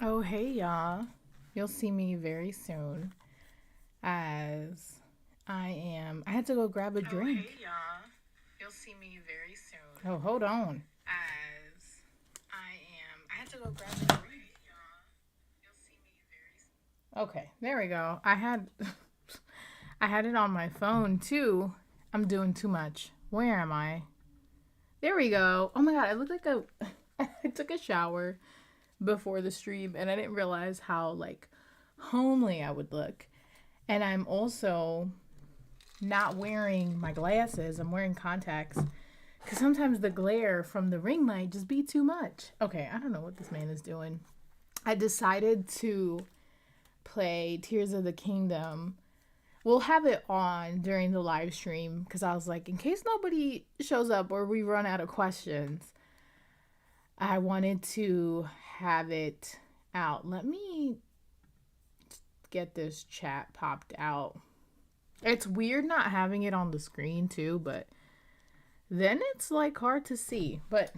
Oh, hey, y'all. You'll see me very soon as I had to go grab a drink. Oh, hey, y'all. You'll see me very soon. Oh, hold on. As I had to go grab a drink. Okay, there we go. I had it on my phone too. I'm doing too much. Where am I? There we go. Oh my god, I look like a I took a shower before the stream and I didn't realize how like homely I would look. And I'm also not wearing my glasses. I'm wearing contacts because sometimes the glare from the ring light just be too much. Okay, I don't know what this man is doing. I decided to play Tears of the Kingdom. We'll have it on during the live stream because I was like, in case nobody shows up or we run out of questions, I wanted to have it out. Let me get this chat popped out. It's weird not having it on the screen too, but then it's like hard to see. But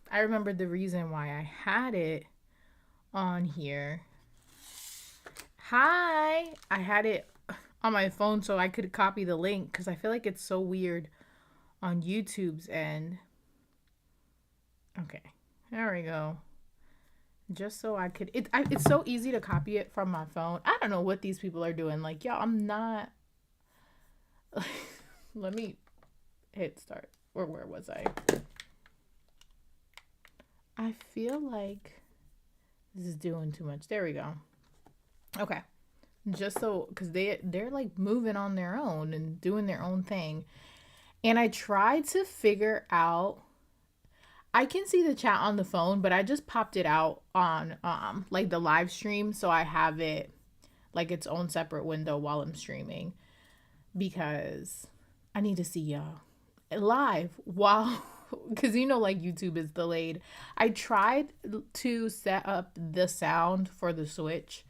I remembered the reason why I had it on here. Hi! I had it on my phone so I could copy the link because I feel like it's so weird on YouTube's end. Okay, there we go. Just so I could, it's so easy to copy it from my phone. I don't know what these people are doing. Like, yo, I'm not. Let me hit start. Or where was I? I feel like this is doing too much. There we go. Okay. Just so, because they're like moving on their own and doing their own thing. And I tried to figure out, I can see the chat on the phone, but I just popped it out on like the live stream, so I have it like its own separate window while I'm streaming because I need to see y'all live while because like YouTube is delayed. I tried to set up the sound for the Switch,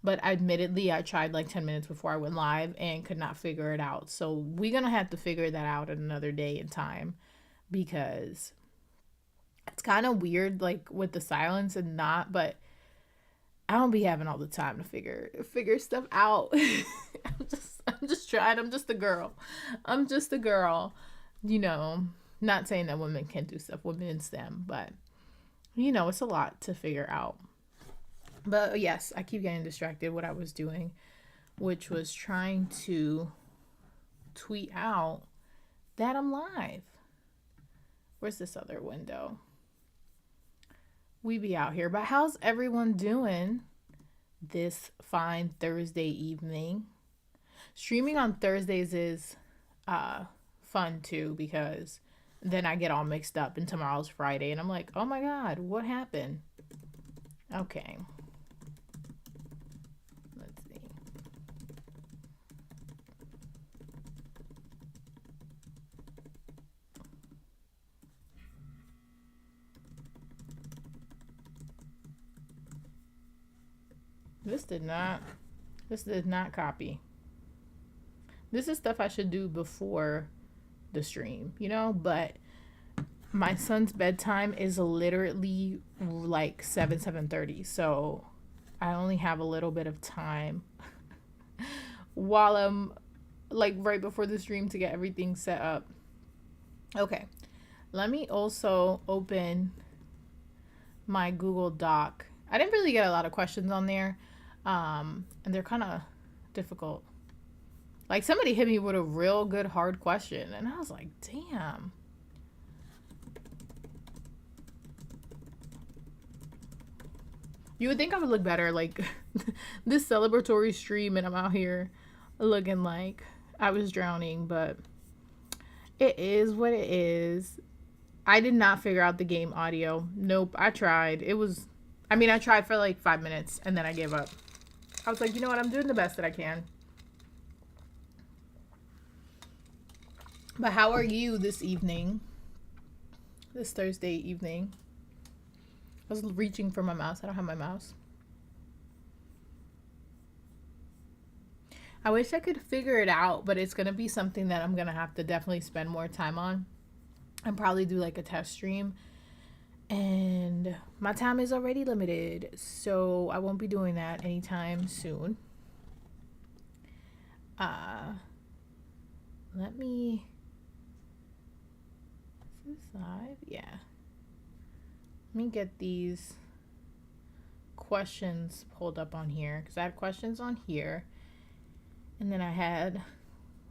but admittedly I tried like 10 minutes before I went live and could not figure it out. So we're gonna have to figure that out at another day and time because it's kind of weird like with the silence and not, but I don't be having all the time to figure stuff out. I'm just trying. I'm just a girl. I'm just a girl. You know, not saying that women can't do stuff, women in STEM, but it's a lot to figure out. But yes, I keep getting distracted what I was doing, which was trying to tweet out that I'm live. Where's this other window? We be out here. But how's everyone doing this fine Thursday evening? Streaming on Thursdays is fun too because then I get all mixed up and tomorrow's Friday and I'm like, oh my god, what happened? Okay. Let's see. This did not copy. This is stuff I should do before the stream, but my son's bedtime is literally like 7:30, so I only have a little bit of time while I'm like right before the stream to get everything set up. Okay, let me also open my Google Doc. I didn't really get a lot of questions on there, and they're kind of difficult. Like somebody hit me with a real good hard question, and I was like, damn. You would think I would look better like this celebratory stream and I'm out here looking like I was drowning, but it is what it is. I did not figure out the game audio. Nope, I tried. I tried for like 5 minutes and then I gave up. I was like, you know what? I'm doing the best that I can. But how are you this evening? This Thursday evening? I was reaching for my mouse. I don't have my mouse. I wish I could figure it out, but it's going to be something that I'm going to have to definitely spend more time on and probably do like a test stream And my time is already limited, so I won't be doing that anytime soon. Let me. Is this live? Yeah. Let me get these questions pulled up on here because I had questions on here, and then I had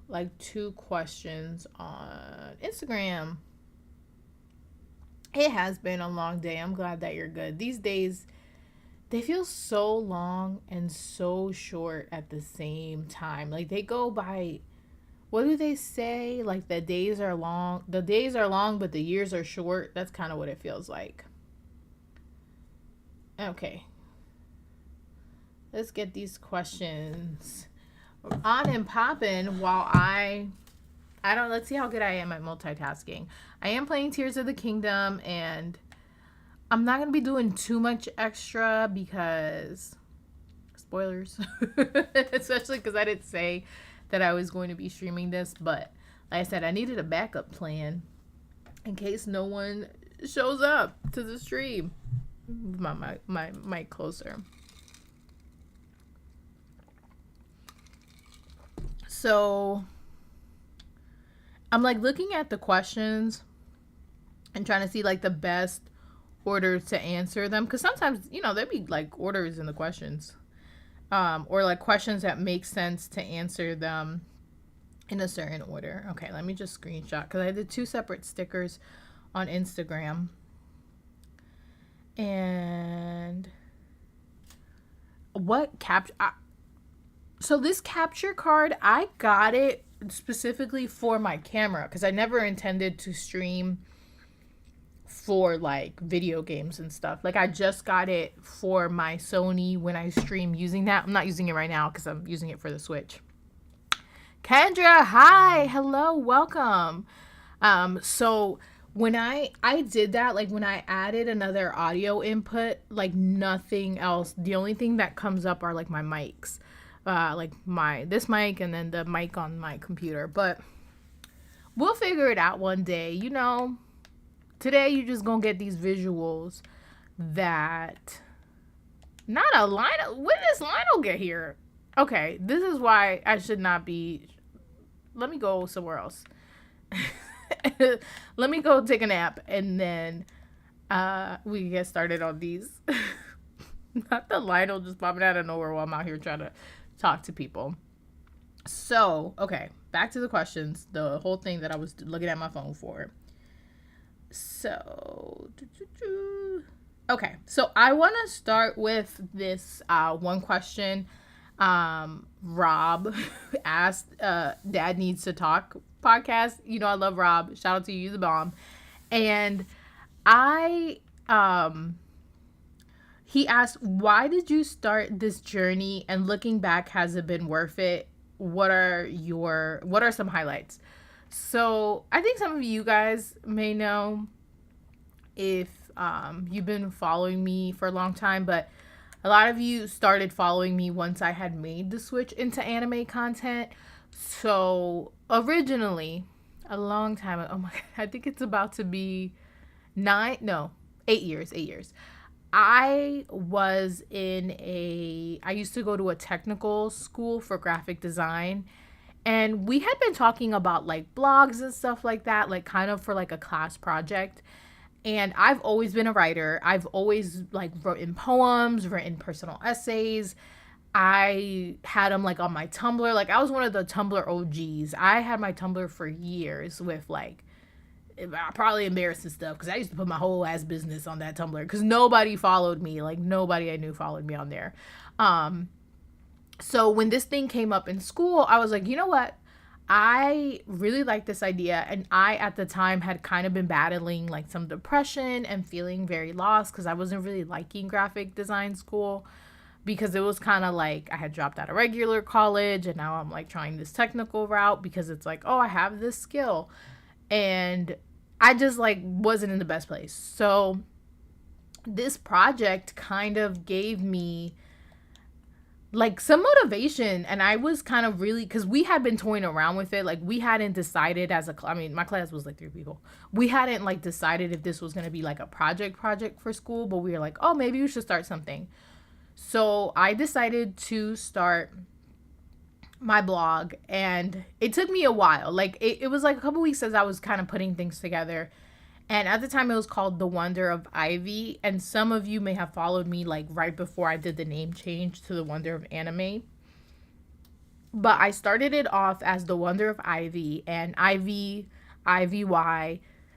like 2 questions on Instagram. It has been a long day. I'm glad that you're good. These days, they feel so long and so short at the same time. Like they go by, what do they say? Like the days are long. The days are long, but the years are short. That's kind of what it feels like. Okay. Let's get these questions on and popping while let's see how good I am at multitasking. I am playing Tears of the Kingdom, and I'm not going to be doing too much extra because spoilers, especially because I didn't say that I was going to be streaming this, but like I said, I needed a backup plan in case no one shows up to the stream. Move my mic closer. So I'm like looking at the questions and trying to see like the best order to answer them, because sometimes there'd be like orders in the questions, or like questions that make sense to answer them in a certain order. Okay, let me just screenshot because I did 2 separate stickers on Instagram. And what capture? So this capture card, I got it specifically for my camera because I never intended to stream for like video games and stuff. Like I just got it for my Sony when I stream using that. I'm not using it right now because I'm using it for the Switch. Kendra, hi, hello, welcome. So when I did that, like when I added another audio input, like nothing else. The only thing that comes up are like my mics, like this mic and then the mic on my computer. But we'll figure it out one day. Today you just gonna get these visuals that not a Lionel. When does Lionel get here? Okay, this is why I should not be. Let me go somewhere else. Let me go take a nap and then we can get started on these. Not the Lionel just popping out of nowhere while I'm out here trying to talk to people. So, okay, back to the questions. The whole thing that I was looking at my phone for. So, okay, so I want to start with this one question. Rob asked, Dad Needs to Talk podcast. I love Rob. Shout out to you, the bomb. And he asked, why did you start this journey? And looking back, has it been worth it? What are some highlights? So I think some of you guys may know if you've been following me for a long time, but a lot of you started following me once I had made the switch into anime content. So originally, a long time ago, oh my God, I think it's about to be 8 years. I used to go to a technical school for graphic design, and we had been talking about like blogs and stuff like that, like kind of for like a class project. And I've always been a writer. I've always like written poems, written personal essays. I had them like on my Tumblr. Like I was one of the Tumblr OGs. I had my Tumblr for years with like probably embarrassing stuff because I used to put my whole ass business on that Tumblr because nobody followed me. Like nobody I knew followed me on there. So when this thing came up in school, I was like, you know what? I really like this idea. And I, at the time, had kind of been battling like some depression and feeling very lost because I wasn't really liking graphic design school, because it was kind of like I had dropped out of regular college and now I'm like trying this technical route because it's like, oh, I have this skill. And I just like wasn't in the best place. So this project kind of gave me like some motivation. And I was kind of really, because we had been toying around with it. Like we hadn't decided as a, I mean, my class was like 3 people. We hadn't like decided if this was going to be like a project for school, but we were like, oh, maybe we should start something. So I decided to start my blog, and it took me a while. Like it was like a couple weeks as I was kind of putting things together. And at the time it was called The Wonder of Ivy, and some of you may have followed me like right before I did the name change to The Wonder of Anime. But I started it off as The Wonder of Ivy, and Ivy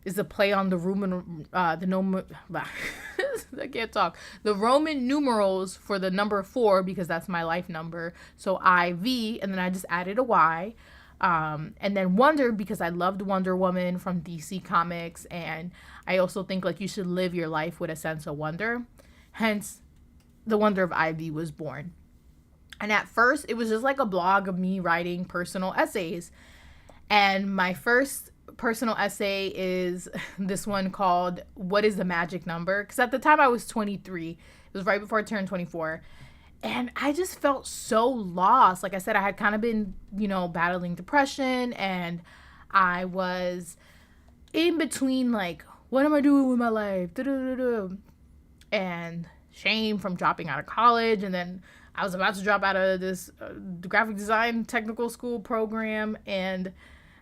is a play on the Roman I can't talk. The Roman numerals for the number 4, because that's my life number. So IV, and then I just added a Y. And then Wonder, because I loved Wonder Woman from DC Comics, and I also think like you should live your life with a sense of wonder. Hence, The Wonder of Ivy was born. And at first, it was just like a blog of me writing personal essays. And my first personal essay is this one called What is the Magic Number? Because at the time I was 23. It was right before I turned 24. And I just felt so lost. Like I said, I had kind of been, battling depression, and I was in between like, what am I doing with my life? And shame from dropping out of college. And then I was about to drop out of this graphic design technical school program, and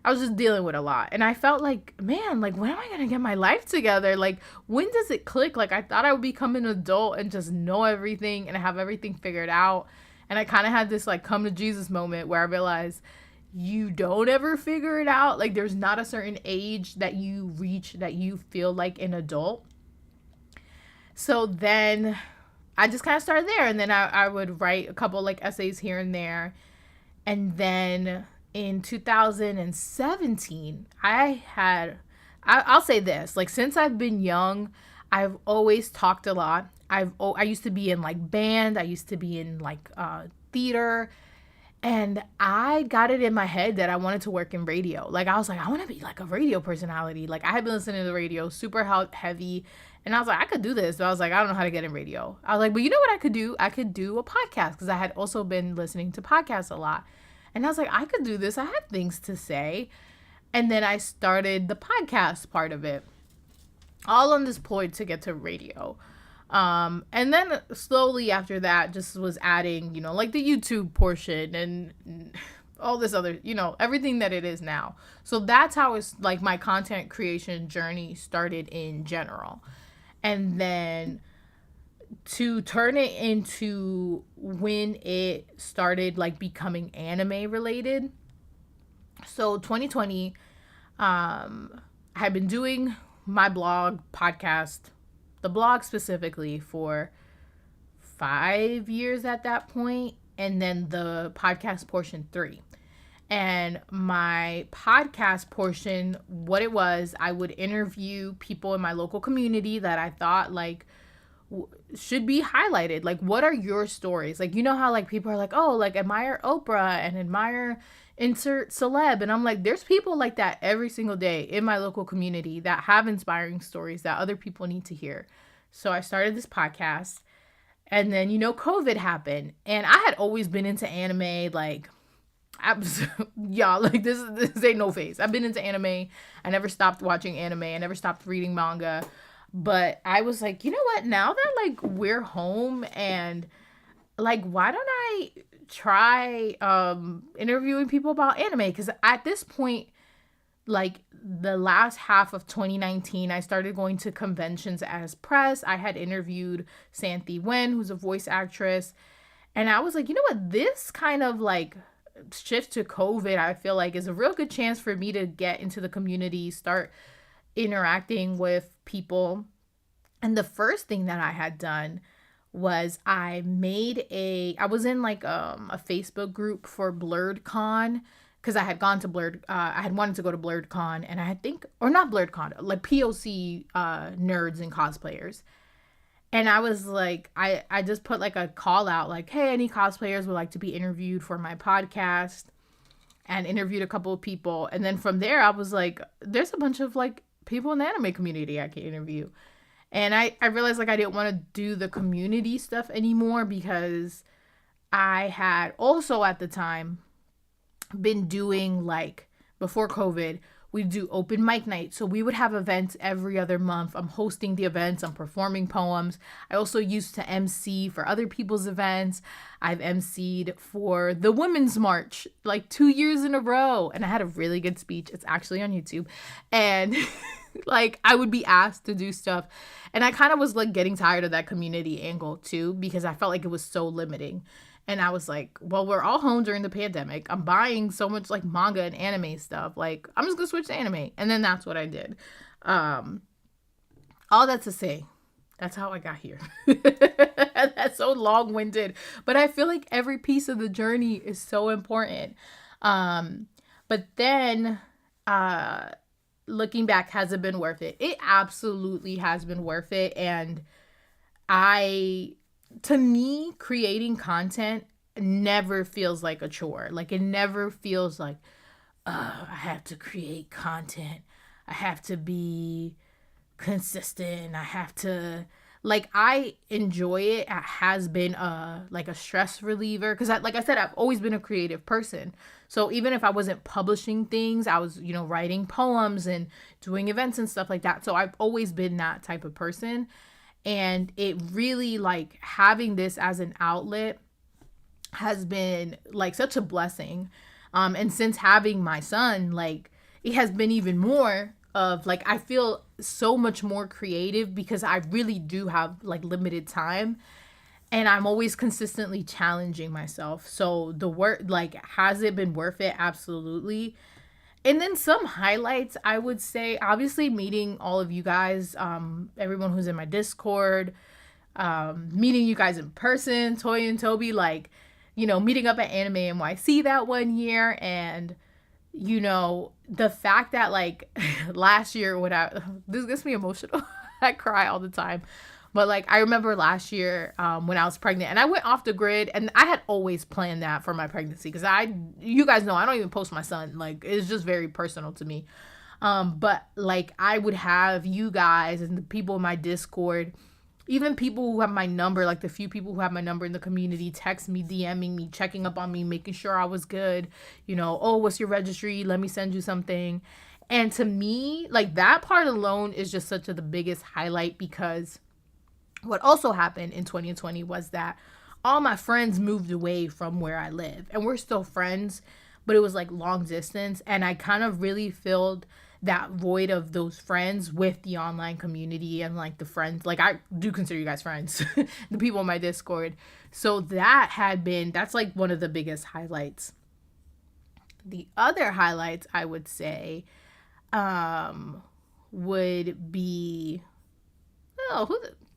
I was just dealing with a lot. And I felt like, man, like, when am I going to get my life together? Like, when does it click? Like, I thought I would become an adult and just know everything and have everything figured out. And I kind of had this, like, come to Jesus moment where I realized you don't ever figure it out. Like, there's not a certain age that you reach that you feel like an adult. So then I just kind of started there. And then I would write a couple, like, essays here and there. And then in 2017, I'll say this, like, since I've been young, I've always talked a lot. I used to be in like band. I used to be in like theater, and I got it in my head that I wanted to work in radio. Like, I was like, I want to be like a radio personality. Like, I had been listening to the radio super heavy, and I was like, I could do this. But I was like, I don't know how to get in radio. I was like, but you know what I could do? I could do a podcast, because I had also been listening to podcasts a lot. And I was like, I could do this. I had things to say. And then I started the podcast part of it, all on this ploy to get to radio. And then slowly after that, just was adding, like the YouTube portion and all this other, everything that it is now. So that's how it's like my content creation journey started in general. And then to turn it into when it started like becoming anime related. So 2020, I had been doing my blog, podcast, the blog specifically, for 5 years at that point, and then the podcast portion 3. And my podcast portion, what it was, I would interview people in my local community that I thought like should be highlighted. Like, what are your stories? Like, how like people are like, oh, like admire Oprah and admire insert celeb, and I'm like, there's people like that every single day in my local community that have inspiring stories that other people need to hear. So I started this podcast, and then COVID happened, and I had always been into anime. Like, y'all, like this ain't no face. I've been into anime. I never stopped watching anime. I never stopped reading manga. But I was like, you know what? Now that like we're home, and like, why don't I try interviewing people about anime? Because at this point, like the last half of 2019, I started going to conventions as press. I had interviewed Santhi Wen, who's a voice actress. And I was like, you know what? This kind of like shift to COVID, I feel like, is a real good chance for me to get into the community, start interacting with people. And the first thing that I had done was I was in like a Facebook group for BlurredCon, because I had gone to I had wanted to go to BlurredCon, and not BlurredCon, like POC nerds and cosplayers. And I was like, I just put like a call out, like, hey, any cosplayers would like to be interviewed for my podcast, and interviewed a couple of people. And then from there, I was like, there's a bunch of like people in the anime community I can interview. And I realized like I didn't want to do the community stuff anymore, because I had also at the time been doing like before COVID, we do open mic night. So we would have events every other month. I'm hosting the events, I'm performing poems. I also used to MC for other people's events. I've MC'd for the Women's March like 2 years in a row. And I had a really good speech. It's actually on YouTube. And like I would be asked to do stuff. And I kind of was like getting tired of that community angle too, because I felt like it was so limiting. And I was like, well, we're all home during the pandemic. I'm buying so much like manga and anime stuff. Like, I'm just gonna switch to anime. And then that's what I did. All that to say, that's how I got here. That's so long-winded. But I feel like every piece of the journey is so important. But then looking back, has it been worth it? It absolutely has been worth it. And to me, creating content never feels like a chore. Like it never feels like, I have to create content. I have to be consistent. I have to like I enjoy it. It has been a stress reliever because like I said, I've always been a creative person. So even if I wasn't publishing things, I was, writing poems and doing events and stuff like that. So I've always been that type of person. And it really like having this as an outlet has been like such a blessing. And since having my son, like it has been even more of like I feel so much more creative because I really do have like limited time and I'm always consistently challenging myself. So the work, like, has it been worth it? Absolutely. And then some highlights, I would say, obviously meeting all of you guys, everyone who's in my Discord, meeting you guys in person, Toy and Toby, like, meeting up at Anime NYC that one year. And, the fact that like last year this gets me emotional. I cry all the time. But like I remember last year when I was pregnant and I went off the grid and I had always planned that for my pregnancy because you guys know I don't even post my son. Like it's just very personal to me. But like I would have you guys and the people in my Discord, even people who have my number, like the few people who have my number in the community, text me, DMing me, checking up on me, making sure I was good. Oh, what's your registry? Let me send you something. And to me, like that part alone is just such the biggest highlight because what also happened in 2020 was that all my friends moved away from where I live and we're still friends, but it was like long distance. And I kind of really filled that void of those friends with the online community and like the friends, like I do consider you guys friends, the people in my Discord. So that's like one of the biggest highlights. The other highlights I would say would be,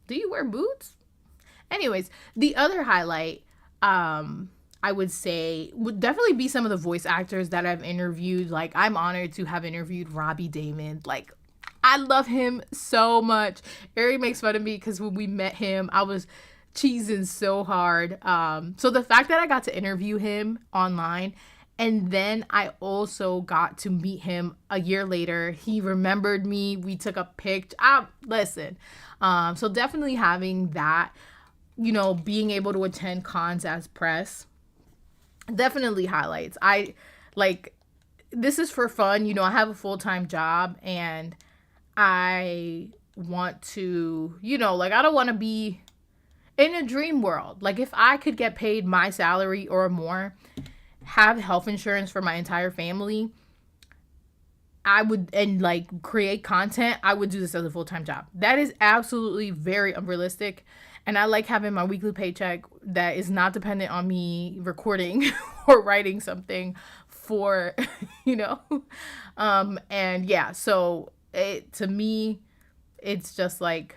do you wear boots? Anyways, the other highlight, I would say would definitely be some of the voice actors that I've interviewed. Like I'm honored to have interviewed Robbie Damon. Like I love him so much. Ari makes fun of me because when we met him, I was cheesing so hard. So the fact that I got to interview him online and then I also got to meet him a year later. He remembered me. We took a picture. Listen. So definitely having that, being able to attend cons as press definitely highlights. I like this is for fun. I have a full-time job and I want to, like I don't want to be in a dream world. Like if I could get paid my salary or more, have health insurance for my entire family, I would, and like create content, I would do this as a full-time job. That is absolutely very unrealistic. And I like having my weekly paycheck that is not dependent on me recording or writing something for, and yeah, so to me, it's just like,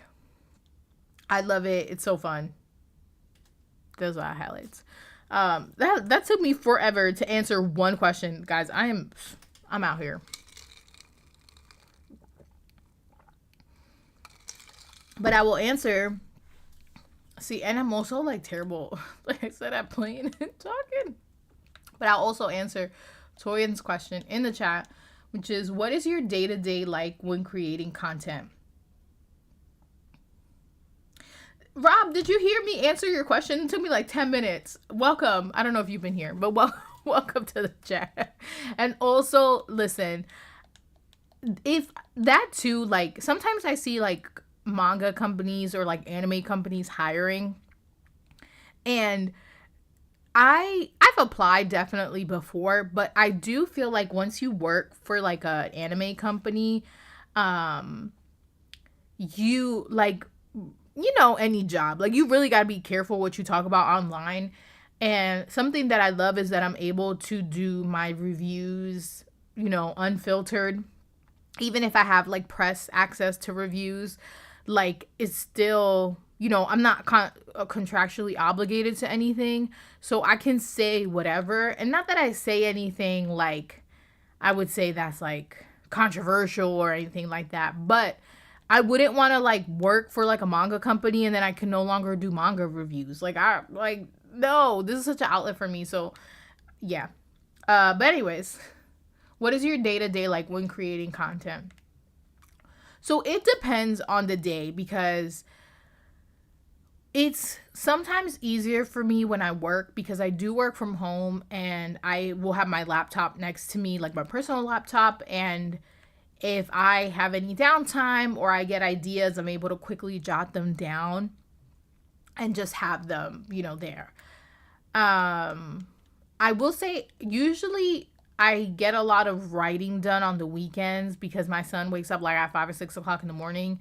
I love it. It's so fun. Those are highlights. That took me forever to answer one question, guys. I'm out here. But I will answer. See, and I'm also like terrible, like I said, at playing and talking. But I'll also answer Toyan's question in the chat, which is, what is your day-to-day like when creating content? Rob, did you hear me answer your question? It took me like 10 minutes. Welcome. I don't know if you've been here, but welcome to the chat. And also, listen, if that too, like sometimes I see like manga companies or like anime companies hiring, and I've applied definitely before, but I do feel like once you work for like a anime company, um you like, you know, any job, like you really got to be careful what you talk about online. And something that I love is that I'm able to do my reviews, you know, unfiltered. Even if I have like press access to reviews, like it's still, you know, I'm not contractually obligated to anything. So I can say whatever. And not that I say anything like I would say that's like controversial or anything like that. But I wouldn't want to like work for like a manga company and then I can no longer do manga reviews. No, this is such an outlet for me. So yeah. But anyways, what is your day-to-day like when creating content? So it depends on the day because it's sometimes easier for me when I work because I do work from home and I will have my laptop next to me, like my personal laptop. And if I have any downtime or I get ideas, I'm able to quickly jot them down and just have them, you know, there. I will say usually I get a lot of writing done on the weekends because my son wakes up like at 5 or 6 o'clock in the morning,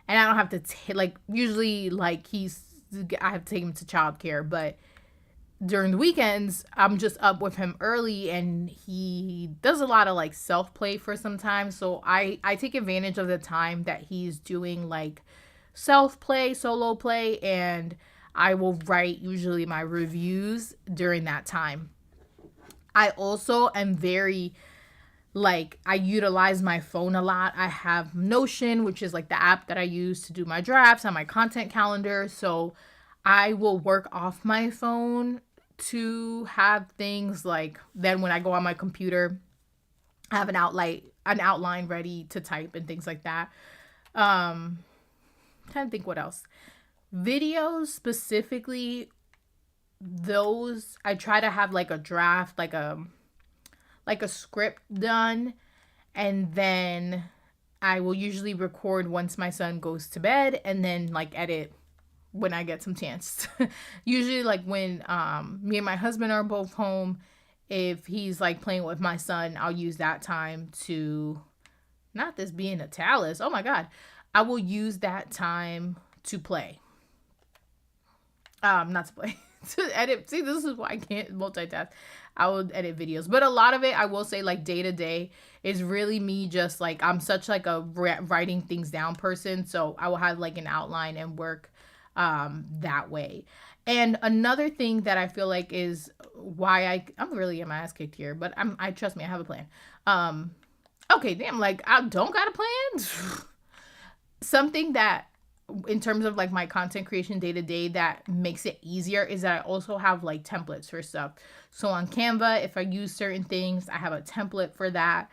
and I don't have to like usually like I have to take him to childcare, but during the weekends I'm just up with him early, and he does a lot of like self play for some time. So I take advantage of the time that he's doing like self play, solo play, and I will write usually my reviews during that time. I also am very like I utilize my phone a lot. I have Notion, which is like the app that I use to do my drafts on my content calendar. So I will work off my phone to have things like then when I go on my computer, I have an outline ready to type and things like that. Trying to think what else. Videos specifically, those I try to have like a draft, like a script done, and then I will usually record once my son goes to bed and then like edit when I get some chance. Usually like when me and my husband are both home, if he's like playing with my son, I'll use that time to, not this being a talus, oh my god, I will use that time to play. Not to play. To edit. See, this is why I can't multitask. I will edit videos, but a lot of it, I will say, like day to day, is really me. Just like I'm such like a writing things down person, so I will have like an outline and work that way. And another thing that I feel like is why I'm really getting my ass kicked here, but I trust me, I have a plan. Okay, damn, like I don't got a plan. Something that in terms of like my content creation day to day that makes it easier is that I also have like templates for stuff. So on Canva, if I use certain things, I have a template for that.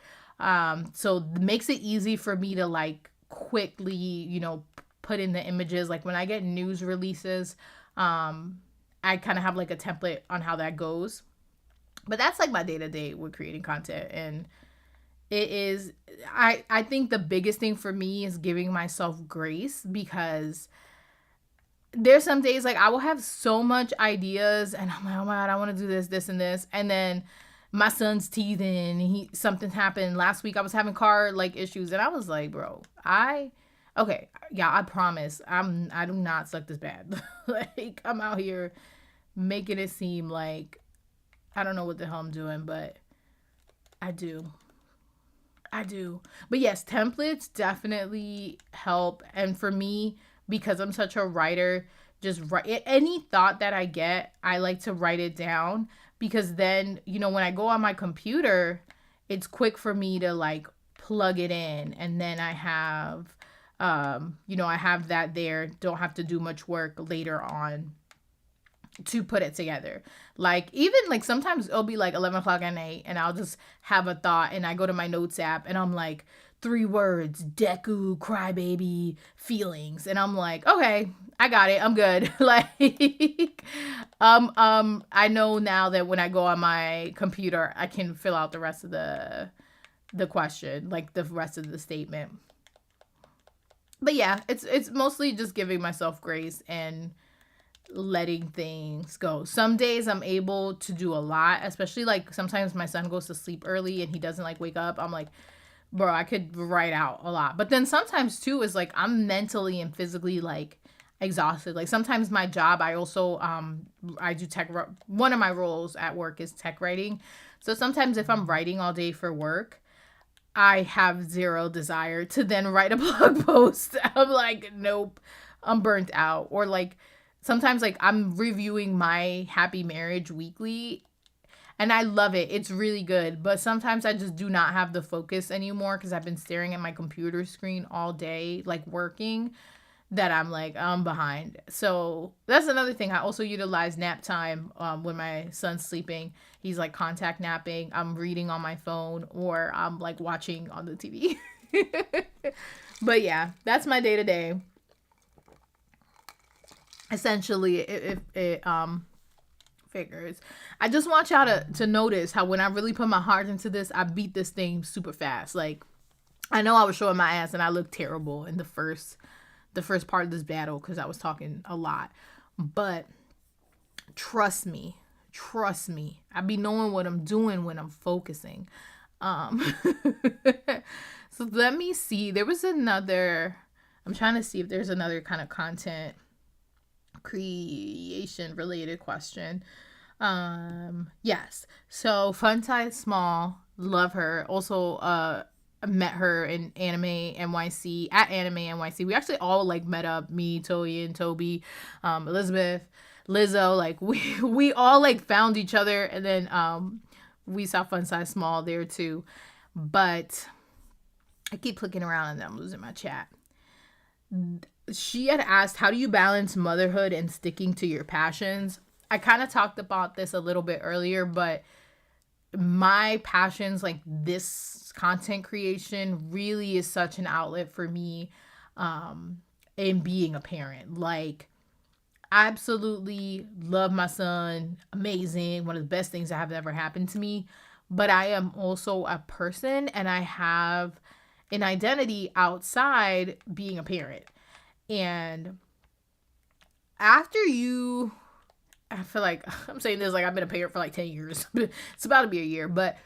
So it makes it easy for me to like quickly, you know, put in the images. Like when I get news releases, I kind of have like a template on how that goes. But that's like my day to day with creating content. And it is, I think the biggest thing for me is giving myself grace, because there's some days like I will have so much ideas and I'm like, oh my god, I want to do this and this, and then my son's teething, something happened last week. I was having car like issues and I was like, bro, okay, yeah, I promise I do not suck this bad. Like I'm out here making it seem like I don't know what the hell I'm doing, but I do. But yes, templates definitely help. And for me, because I'm such a writer, just write any thought that I get, I like to write it down, because then, you know, when I go on my computer, it's quick for me to like plug it in, and then I have I have that there, don't have to do much work later on to put it together. Like even like sometimes it'll be like 11 o'clock at night and I'll just have a thought and I go to my notes app and I'm like, 3 words, Deku, crybaby, feelings. And I'm like, okay, I got it. I'm good. Like, I know now that when I go on my computer, I can fill out the rest of the question, like the rest of the statement. But yeah, it's mostly just giving myself grace and letting things go. Some days I'm able to do a lot, especially like sometimes my son goes to sleep early and he doesn't like wake up. I'm like, bro, I could write out a lot. But then sometimes too is like I'm mentally and physically like exhausted. Like sometimes my job, I also I do one of my roles at work is tech writing. So sometimes if I'm writing all day for work, I have zero desire to then write a blog post. I'm like, nope, I'm burnt out. Or like sometimes like I'm reviewing my happy marriage weekly and I love it. It's really good. But sometimes I just do not have the focus anymore because I've been staring at my computer screen all day, like working, that I'm like, I'm behind. So that's another thing. I also utilize nap time when my son's sleeping. He's like contact napping. I'm reading on my phone or I'm like watching on the TV. But yeah, that's my day to day. Essentially, it figures. I just want y'all to notice how when I really put my heart into this, I beat this thing super fast. Like, I know I was showing my ass and I looked terrible in the first part of this battle because I was talking a lot. But trust me, I be knowing what I'm doing when I'm focusing. So let me see. There was another. I'm trying to see if there's another kind of content creation related question. Yes. So Fun Size Small, love her. Also, met her in Anime NYC at Anime NYC. We actually all like met up. Me, Toyi, and Toby, Elizabeth, Lizzo. Like we all like found each other, and then we saw Fun Size Small there too. But I keep clicking around and I'm losing my chat. She had asked, how do you balance motherhood and sticking to your passions? I kind of talked about this a little bit earlier, but my passions, like this content creation, really is such an outlet for me in being a parent. Like, I absolutely love my son. Amazing. One of the best things that have ever happened to me. But I am also a person and I have an identity outside being a parent. And after I feel like I'm saying this like I've been a parent for like 10 years. It's about to be a year. But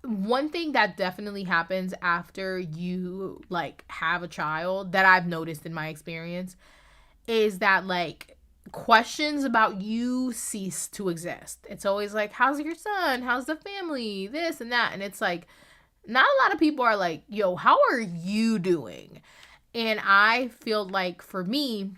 one thing that definitely happens after you like have a child that I've noticed in my experience is that like questions about you cease to exist. It's always like, how's your son? How's the family? This and that. And it's like, not a lot of people are like, yo, how are you doing? And I feel like for me,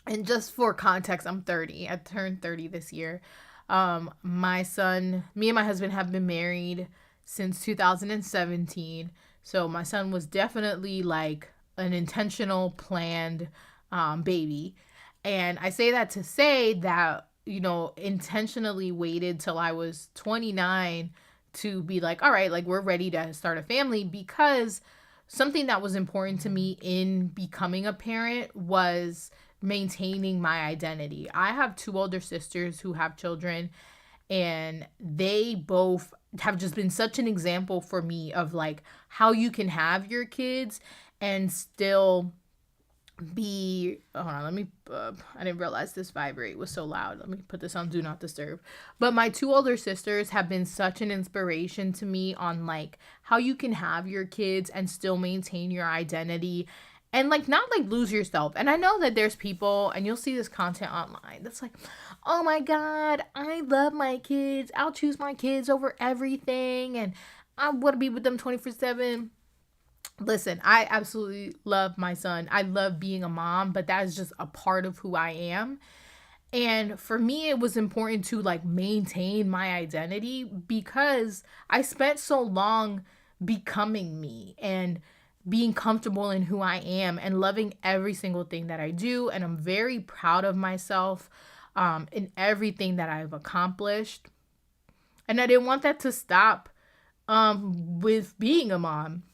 and just for context, I'm 30. I turned 30 this year. My son, me and my husband have been married since 2017. So my son was definitely like an intentional, planned baby. And I say that to say that, you know, intentionally waited till I was 29 to be like, all right, like we're ready to start a family, because something that was important to me in becoming a parent was maintaining my identity. I have 2 older sisters who have children, and they both have just been such an example for me of like how you can have your kids and still be, hold on, let me I didn't realize this vibrate was so loud. Let me put this on do not disturb. But my 2 older sisters have been such an inspiration to me on like how you can have your kids and still maintain your identity and like not like lose yourself. And I know that there's people, and you'll see this content online, that's like, oh my god, I love my kids, I'll choose my kids over everything, and I want to be with them 24/7. Listen, I absolutely love my son. I love being a mom, but that is just a part of who I am. And for me, it was important to like maintain my identity because I spent so long becoming me and being comfortable in who I am and loving every single thing that I do. And I'm very proud of myself in everything that I've accomplished. And I didn't want that to stop with being a mom.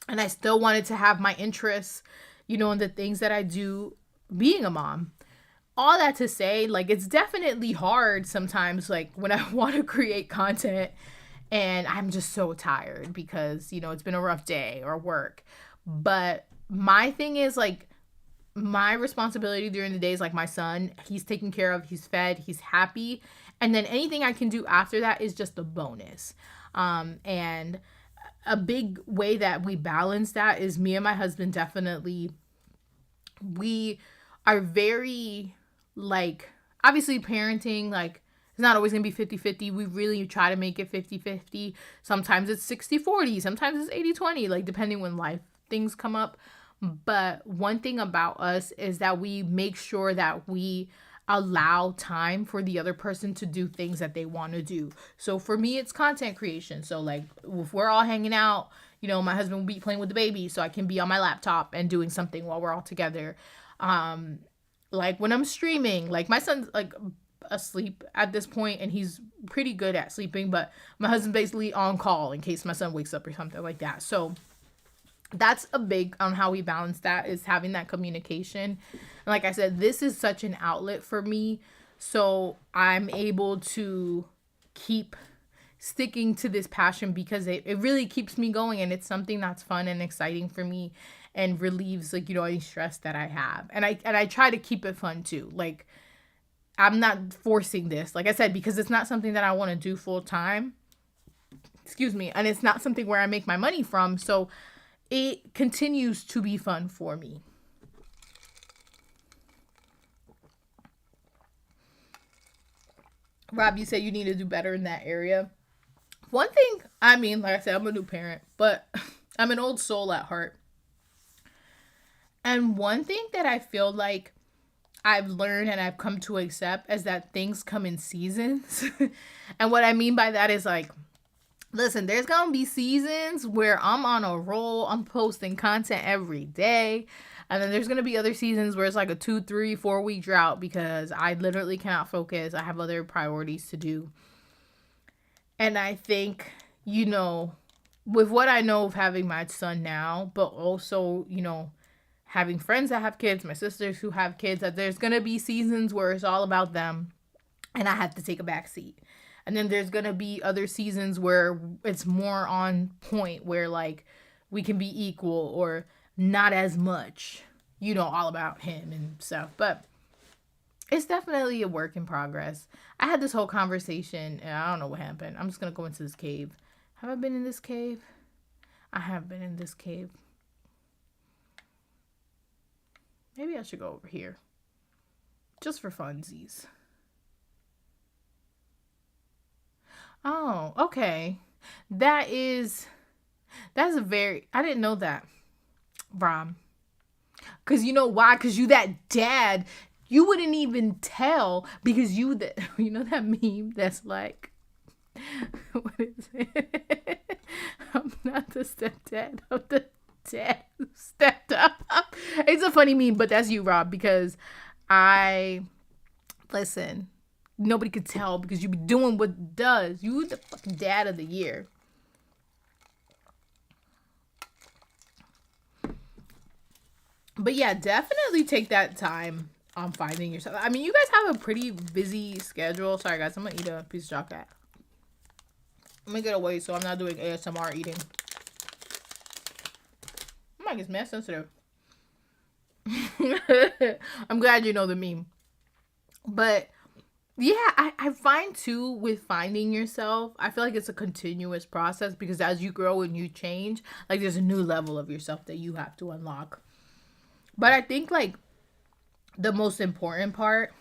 And I still wanted to have my interests, in the things that I do being a mom. All that to say, like, it's definitely hard sometimes, like, when I want to create content and I'm just so tired because, it's been a rough day or work. But my thing is, like, my responsibility during the day is like my son, he's taken care of, he's fed, he's happy. And then anything I can do after that is just a bonus. And a big way that we balance that is me and my husband definitely, we are very, like, obviously parenting, like, it's not always going to be 50-50. We really try to make it 50-50. Sometimes it's 60-40. Sometimes it's 80-20, like, depending when life things come up. But one thing about us is that we make sure that we allow time for the other person to do things that they want to do. So for me, it's content creation. So, like, if we're all hanging out, my husband will be playing with the baby so I can be on my laptop and doing something while we're all together. Like, when I'm streaming, like, my son's, like, asleep at this point and he's pretty good at sleeping, but my husband's basically on call in case my son wakes up or something like that. So that's a big on how we balance that, is having that communication. And like I said, this is such an outlet for me, so I'm able to keep sticking to this passion because it really keeps me going, and it's something that's fun and exciting for me and relieves, like, any stress that I have. And I try to keep it fun too. Like, I'm not forcing this, like I said, because it's not something that I want to do full time. Excuse me. And it's not something where I make my money from. So it continues to be fun for me. Rob, you said you need to do better in that area. One thing, I mean, like I said, I'm a new parent, but I'm an old soul at heart. And one thing that I feel like I've learned and I've come to accept is that things come in seasons. And what I mean by that is, like, listen, there's going to be seasons where I'm on a roll. I'm posting content every day. And then there's going to be other seasons where it's like a 2, 3, 4 week drought because I literally cannot focus. I have other priorities to do. And I think, with what I know of having my son now, but also, having friends that have kids, my sisters who have kids, that there's going to be seasons where it's all about them and I have to take a back seat. And then there's going to be other seasons where it's more on point, where, like, we can be equal or not as much, all about him and stuff. But it's definitely a work in progress. I had this whole conversation and I don't know what happened. I'm just going to go into this cave. Have I been in this cave? I have been in this cave. Maybe I should go over here. Just for funsies. Oh, okay. That's a very, I didn't know that, Brom. Because you know why? Because you that dad, you wouldn't even tell because that meme that's like, what is it? I'm not the stepdad, I'm the dad who stepped up. It's a funny meme, but that's you, Rob, because listen, nobody could tell because you be doing what it does. You the fucking dad of the year. But yeah, definitely take that time on finding yourself. I mean, you guys have a pretty busy schedule. Sorry, guys. I'm going to eat a piece of chocolate. I'm going to get away so I'm not doing ASMR eating. My mic is mad sensitive. I'm glad you know the meme. But yeah, I find too, with finding yourself, I feel like it's a continuous process because as you grow and you change, like, there's a new level of yourself that you have to unlock. But I think, like, the most important part.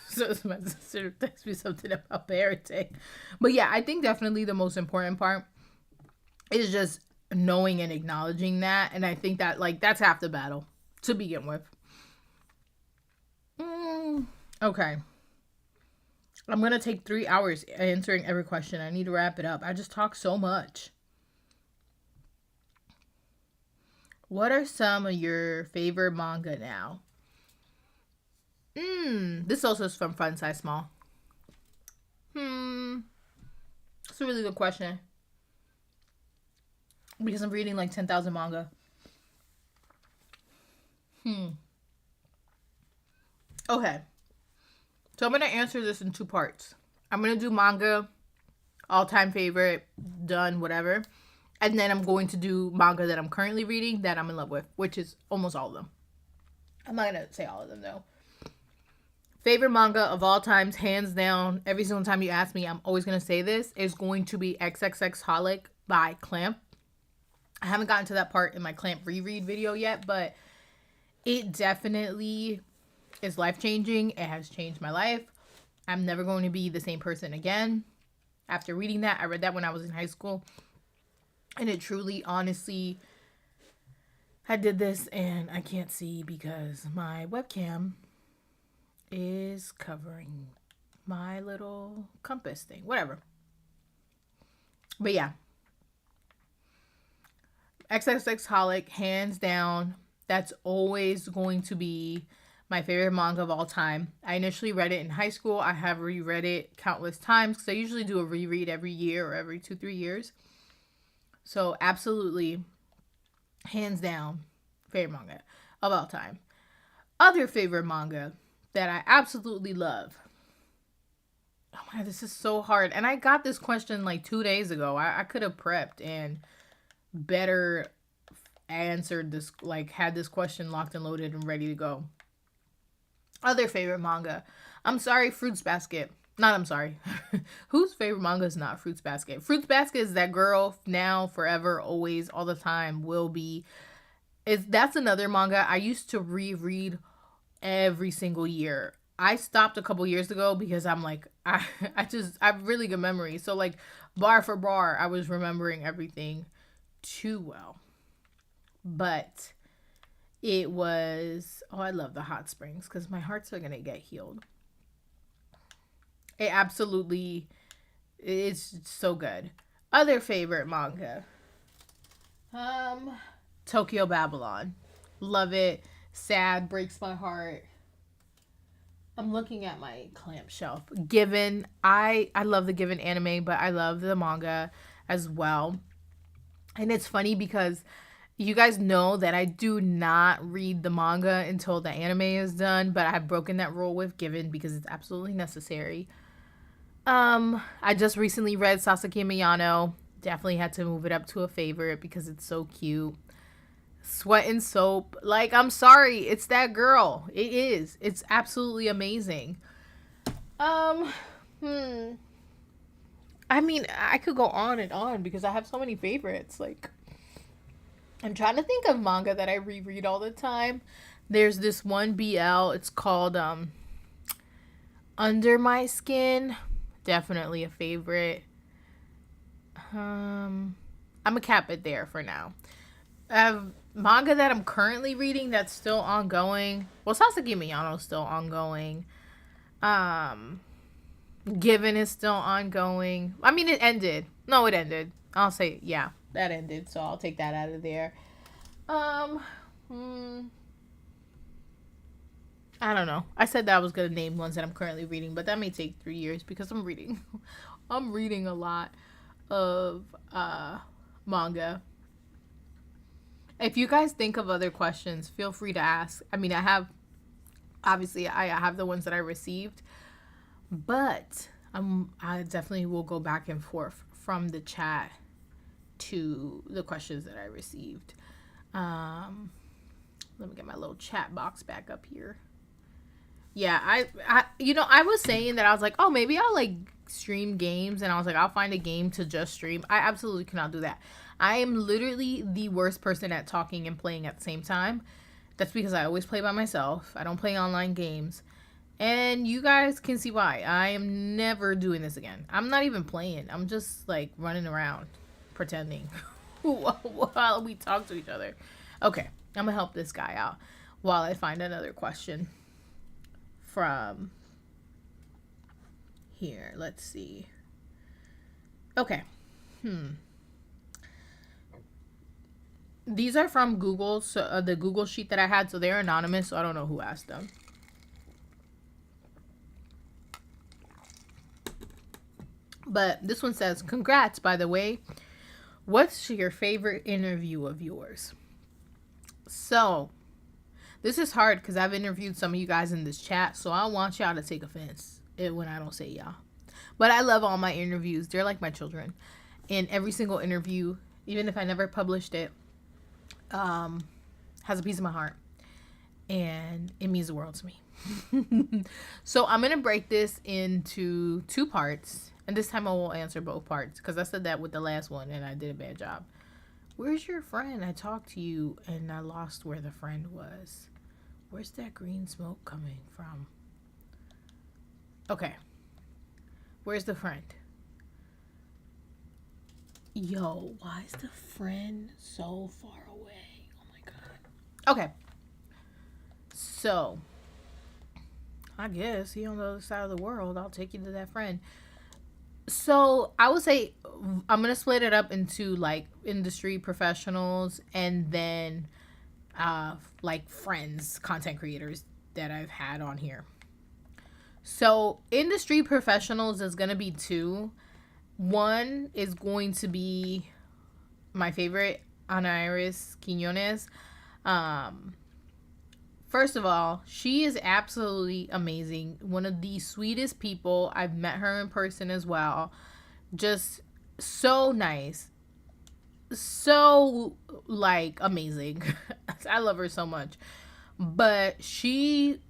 So my sister texted me something about parenting. But yeah, I think definitely the most important part is just knowing and acknowledging that. And I think that, like, that's half the battle to begin with. Okay. I'm going to take 3 hours answering every question. I need to wrap it up. I just talk so much. What are some of your favorite manga now? This also is from Fun Size Small. That's a really good question. because I'm reading like 10,000 manga. Okay. So I'm going to answer this in 2 parts. I'm going to do manga, all-time favorite, done, whatever. And then I'm going to do manga that I'm currently reading that I'm in love with, which is almost all of them. I'm not going to say all of them, though. Favorite manga of all times, hands down, every single time you ask me, I'm always going to say this, is going to be XXX Holic by Clamp. I haven't gotten to that part in my Clamp reread video yet, but it definitely is life-changing. It has changed my life. I'm never going to be the same person again. After reading that, I read that when I was in high school. And it truly, honestly, I did this and I can't see because my webcam is covering my little compass thing. Whatever. But yeah. XXX Holic, hands down, that's always going to be my favorite manga of all time. I initially read it in high school. I have reread it countless times because I usually do a reread every year or every 2-3 years. So absolutely, hands down, favorite manga of all time. Other favorite manga that I absolutely love. Oh my God, this is so hard. And I got this question like 2 days ago. I could have prepped and better answered this, like had this question locked and loaded and ready to go. Other favorite manga. I'm sorry, Fruits Basket. Not I'm sorry. Whose favorite manga is not Fruits Basket? Fruits Basket is that girl now, forever, always, all the time, will be. That's another manga I used to reread every single year. I stopped a couple years ago because I'm like, I have really good memory. So like bar for bar, I was remembering everything too well. But it was, I love the hot springs because my hearts are going to get healed. It absolutely, it's so good. Other favorite manga. Tokyo Babylon. Love it. Sad, breaks my heart. I'm looking at my Clamp shelf. Given, I love the Given anime, but I love the manga as well. And it's funny because you guys know that I do not read the manga until the anime is done, but I've broken that rule with Given because it's absolutely necessary. I just recently read Sasaki Miyano. Definitely had to move it up to a favorite because it's so cute. Sweat and Soap. Like, I'm sorry, it's that girl. It is. It's absolutely amazing. I mean, I could go on and on because I have so many favorites. Like, I'm trying to think of manga that I reread all the time. There's this one BL. It's called Under My Skin. Definitely a favorite. I'm gonna cap it there for now. I have manga that I'm currently reading that's still ongoing. Well, Sasaki Miyano is still ongoing. Given is still ongoing. I mean, it ended. No, it ended. I'll say, yeah, that ended. So I'll take that out of there. I don't know. I said that I was going to name ones that I'm currently reading, but that may take 3 years because I'm reading a lot of manga. If you guys think of other questions, feel free to ask. I mean, I have the ones that I received, but I definitely will go back and forth from the chat to the questions that I received. Let me get my little chat box back up here. Yeah, I was saying that I was like, oh, maybe I'll like stream games, and I was like, I'll find a game to just stream. I absolutely cannot do that. I am literally the worst person at talking and playing at the same time. That's because I always play by myself. I don't play online games. And you guys can see why. I am never doing this again. I'm not even playing. I'm just like running around pretending while we talk to each other. Okay, I'm gonna help this guy out while I find another question from here. Let's see. Okay. These are from Google, so the Google sheet that I had, so they're anonymous, so I don't know who asked them. But this one says, congrats, by the way. What's your favorite interview of yours? So, this is hard because I've interviewed some of you guys in this chat, so I don't want y'all to take offense when I don't say y'all. But I love all my interviews. They're like my children. And every single interview, even if I never published it, has a piece of my heart. And it means the world to me. So I'm going to break this into 2 parts. And this time I will answer both parts because I said that with the last one and I did a bad job. Where's your friend? I talked to you and I lost where the friend was. Where's that green smoke coming from? Okay. Where's the friend? Yo, why is the friend so far away? Oh my god. Okay. So, I guess he on the other side of the world. I'll take you to that friend. So, I would say I'm going to split it up into like industry professionals and then like friends, content creators that I've had on here. So, industry professionals is going to be 2. One is going to be my favorite, Ana Iris Quiñones. First of all, she is absolutely amazing. One of the sweetest people. I've met her in person as well. Just so nice. So, like, amazing. I love her so much. But she,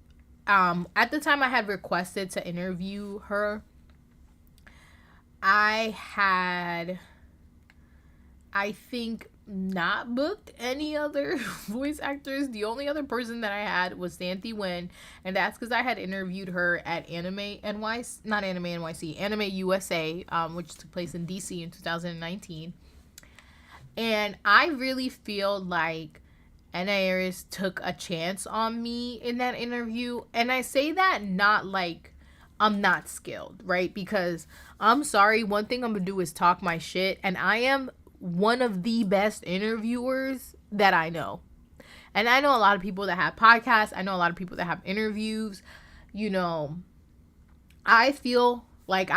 at the time I had requested to interview her, I had, I think, not booked any other voice actors. The only other person that I had was Santhi Wen, and that's because I had interviewed her at Anime NYC, not Anime NYC, Anime USA, which took place in DC in 2019. And I really feel like Ana Iris took a chance on me in that interview. And I say that not like I'm not skilled, right? Because I'm sorry, one thing I'm gonna do is talk my shit, and I am one of the best interviewers that I know. And I know a lot of people that have podcasts. I know a lot of people that have interviews. You know, I feel like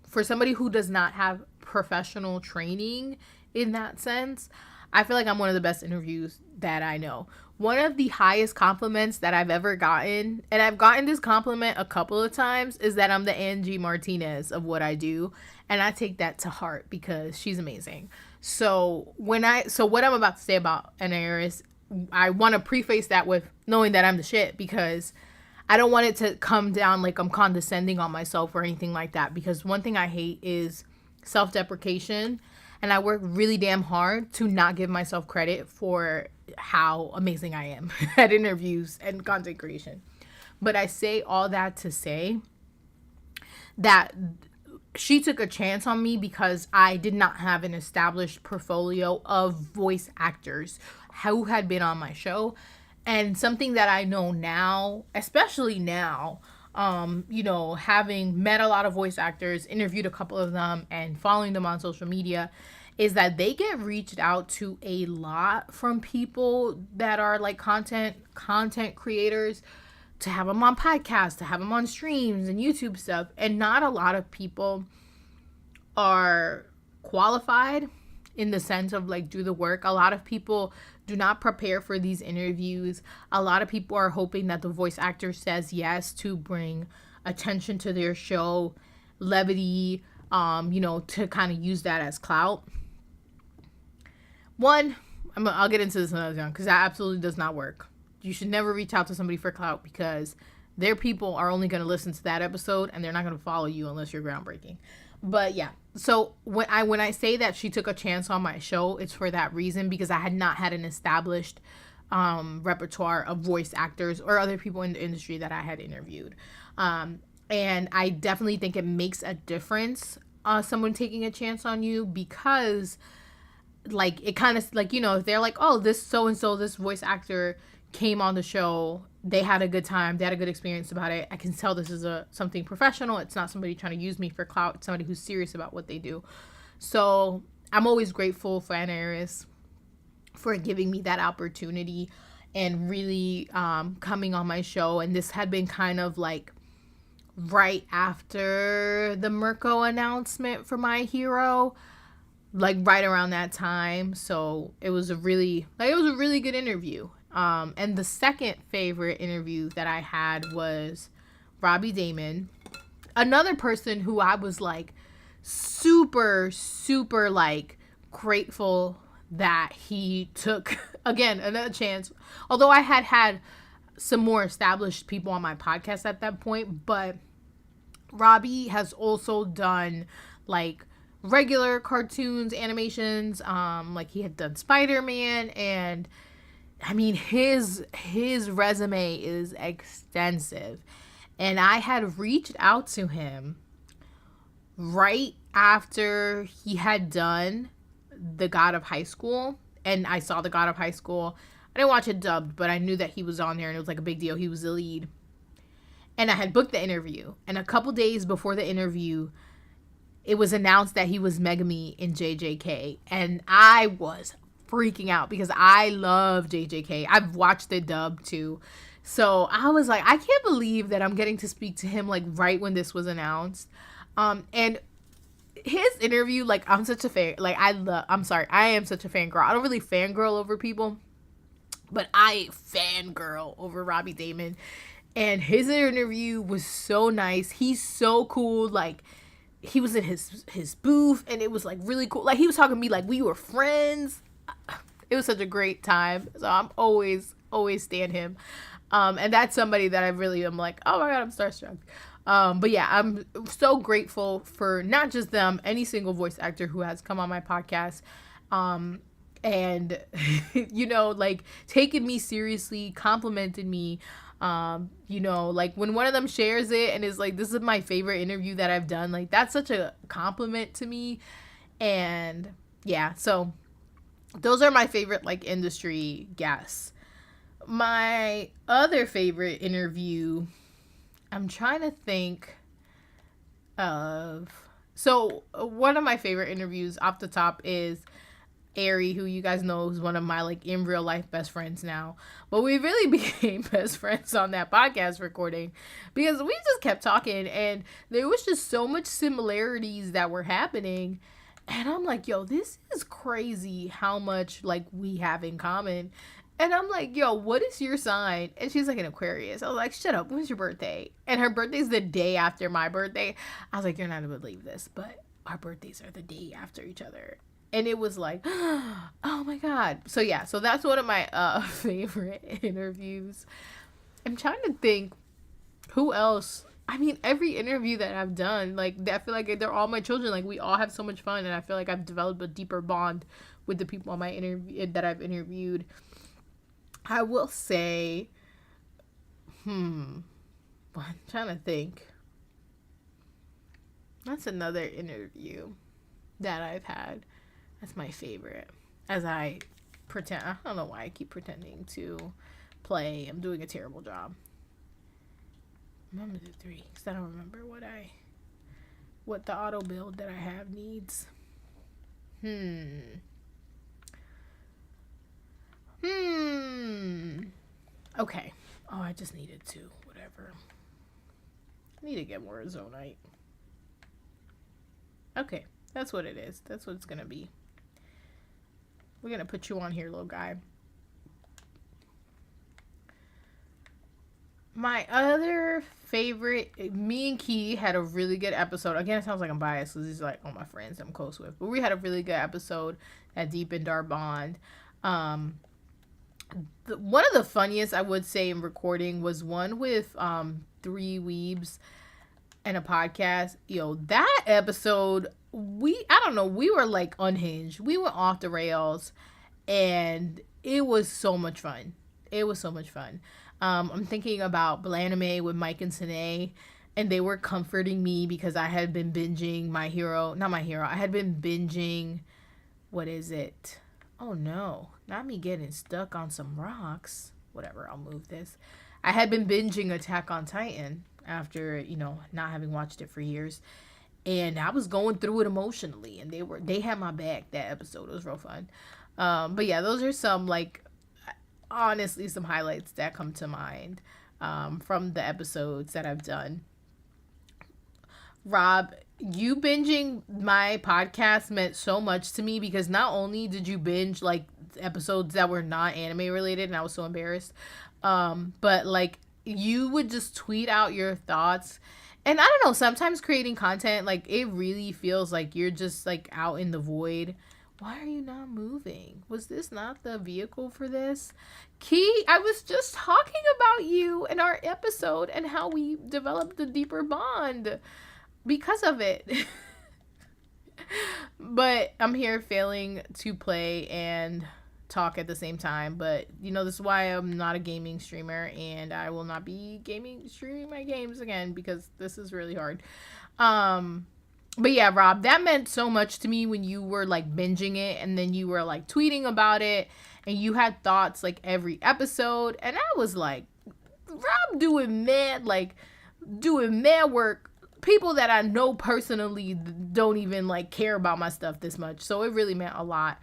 for somebody who does not have professional training in that sense, I feel like I'm one of the best interviews that I know. One of the highest compliments that I've ever gotten, and I've gotten this compliment a couple of times, is that I'm the Angie Martinez of what I do. And I take that to heart because she's amazing. So what I'm about to say about Ana Iris, I want to preface that with knowing that I'm the shit, because I don't want it to come down like I'm condescending on myself or anything like that. Because one thing I hate is self-deprecation. And I work really damn hard to not give myself credit for how amazing I am at interviews and content creation. But I say all that to say that she took a chance on me because I did not have an established portfolio of voice actors who had been on my show. And something that I know now, especially now, you know, having met a lot of voice actors, interviewed a couple of them, and following them on social media, is that they get reached out to a lot from people that are like content creators, to have them on podcasts, to have them on streams and YouTube stuff. And not a lot of people are qualified in the sense of like do the work. A lot of people do not prepare for these interviews. A lot of people are hoping that the voice actor says yes to bring attention to their show, levity, you know, to kind of use that as clout. One, I'll get into this another time because that absolutely does not work. You should never reach out to somebody for clout because their people are only going to listen to that episode and they're not going to follow you unless you're groundbreaking. But yeah, so when I say that she took a chance on my show, it's for that reason, because I had not had an established repertoire of voice actors or other people in the industry that I had interviewed. And I definitely think it makes a difference, someone taking a chance on you, because like it kind of like, you know, if they're like, oh, this so-and-so, this voice actor came on the show, they had a good time, they had a good experience about it, I can tell this is something professional. It's not somebody trying to use me for clout. It's somebody who's serious about what they do. So I'm always grateful for Ana Iris for giving me that opportunity and really coming on my show. And this had been kind of like right after the Mirko announcement for My Hero. like right around that time. So it was a really good interview. And the second favorite interview that I had was Robbie Damon, another person who I was like super, super like grateful that he took again another chance. Although I had some more established people on my podcast at that point, but Robbie has also done like regular cartoons, animations. Like he had done Spider-Man, and I mean his resume is extensive. And I had reached out to him right after he had done The God of High School, and I saw The God of High School. I didn't watch it dubbed, but I knew that he was on there, and it was like a big deal. He was the lead. And I had booked the interview. And a couple days before the interview, it was announced that he was Megami in JJK. And I was freaking out because I love JJK. I've watched the dub too. So I was like, I can't believe that I'm getting to speak to him like right when this was announced. And his interview, like, I'm such a fan. Like, I am such a fangirl. I don't really fangirl over people, but I fangirl over Robbie Damon. And his interview was so nice. He's so cool. Like, he was in his booth, and it was like really cool. Like, he was talking to me like we were friends. It was such a great time. So I'm always stand him. And that's somebody that I really am like, oh my God, I'm starstruck. But yeah, I'm so grateful for not just them, any single voice actor who has come on my podcast. And, you know, like taking me seriously, complimented me. You know, like when one of them shares it and is like, this is my favorite interview that I've done. Like, that's such a compliment to me. And yeah, so those are my favorite like industry guests. My other favorite interview, I'm trying to think of. So one of my favorite interviews off the top is Ari, who you guys know is one of my like in real life best friends now. But we really became best friends on that podcast recording because we just kept talking, and there was just so much similarities that were happening. And I'm like, yo, this is crazy how much like we have in common. And I'm like, yo, what is your sign? And she's like an Aquarius. I was like, shut up. When's your birthday? And her birthday's the day after my birthday. I was like, you're not going to believe this, but our birthdays are the day after each other. And it was like, oh my God. So yeah, so that's one of my favorite interviews. I'm trying to think who else. I mean, every interview that I've done, like, I feel like they're all my children. Like, we all have so much fun. And I feel like I've developed a deeper bond with the people on my interview that I've interviewed. I will say, I'm trying to think. That's another interview that I've had. That's my favorite. As I pretend, I don't know why I keep pretending to play. I'm doing a terrible job. I'm gonna do 3 because I don't remember what the auto build that I have needs. Okay. Oh, I just needed to. Whatever. I need to get more Zonite. Okay. That's what it is. That's what it's going to be. We're going to put you on here, little guy. My other favorite, me and Key had a really good episode. Again, it sounds like I'm biased because these are like all my friends I'm close with. But we had a really good episode that deepened our bond. One of the funniest I would say in recording was one with 3 weebs and a podcast. Yo, that episode, we were like unhinged. We went off the rails, and it was so much fun. I'm thinking about Blaname with Mike and Sine, and they were comforting me because I had been binging I had been binging, what is it? Oh no, not me getting stuck on some rocks. Whatever, I'll move this. I had been binging Attack on Titan after, not having watched it for years. And I was going through it emotionally, and they had my back. That episode was real fun. But yeah, those are some, like, honestly, some highlights that come to mind from the episodes that I've done. Rob, you binging my podcast meant so much to me because not only did you binge like episodes that were not anime related, and I was so embarrassed, but like you would just tweet out your thoughts. And I don't know, sometimes creating content, like it really feels like you're just like out in the void. Why are you not moving? Was this not the vehicle for this? Key, I was just talking about you in our episode and how we developed a deeper bond because of it. But I'm here failing to play and talk at the same time. But you know, this is why I'm not a gaming streamer, and I will not be streaming my games again because this is really hard. But yeah, Rob, that meant so much to me when you were like binging it and then you were like tweeting about it and you had thoughts like every episode, and I was like, Rob doing mad work. People that I know personally don't even like care about my stuff this much. So it really meant a lot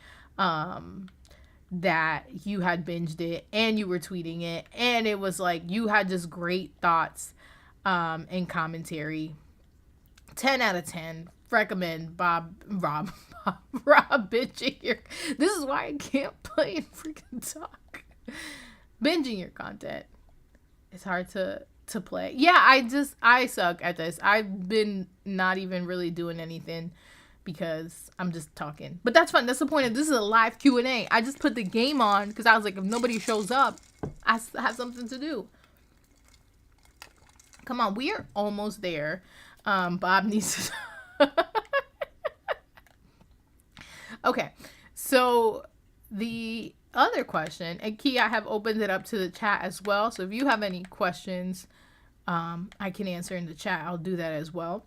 that you had binged it and you were tweeting it, and it was like you had just great thoughts and commentary. 10 out of 10. Recommend Rob binging your. This is why I can't play and freaking talk. Binging your content. It's hard to play. Yeah, I suck at this. I've been not even really doing anything because I'm just talking. But that's fun. That's the point of this is a live Q&A. I just put the game on because I was like, if nobody shows up, I have something to do. Come on, we are almost there. Bob needs to. Okay, so the other question, and Key, I have opened it up to the chat as well. So if you have any questions, I can answer in the chat. I'll do that as well.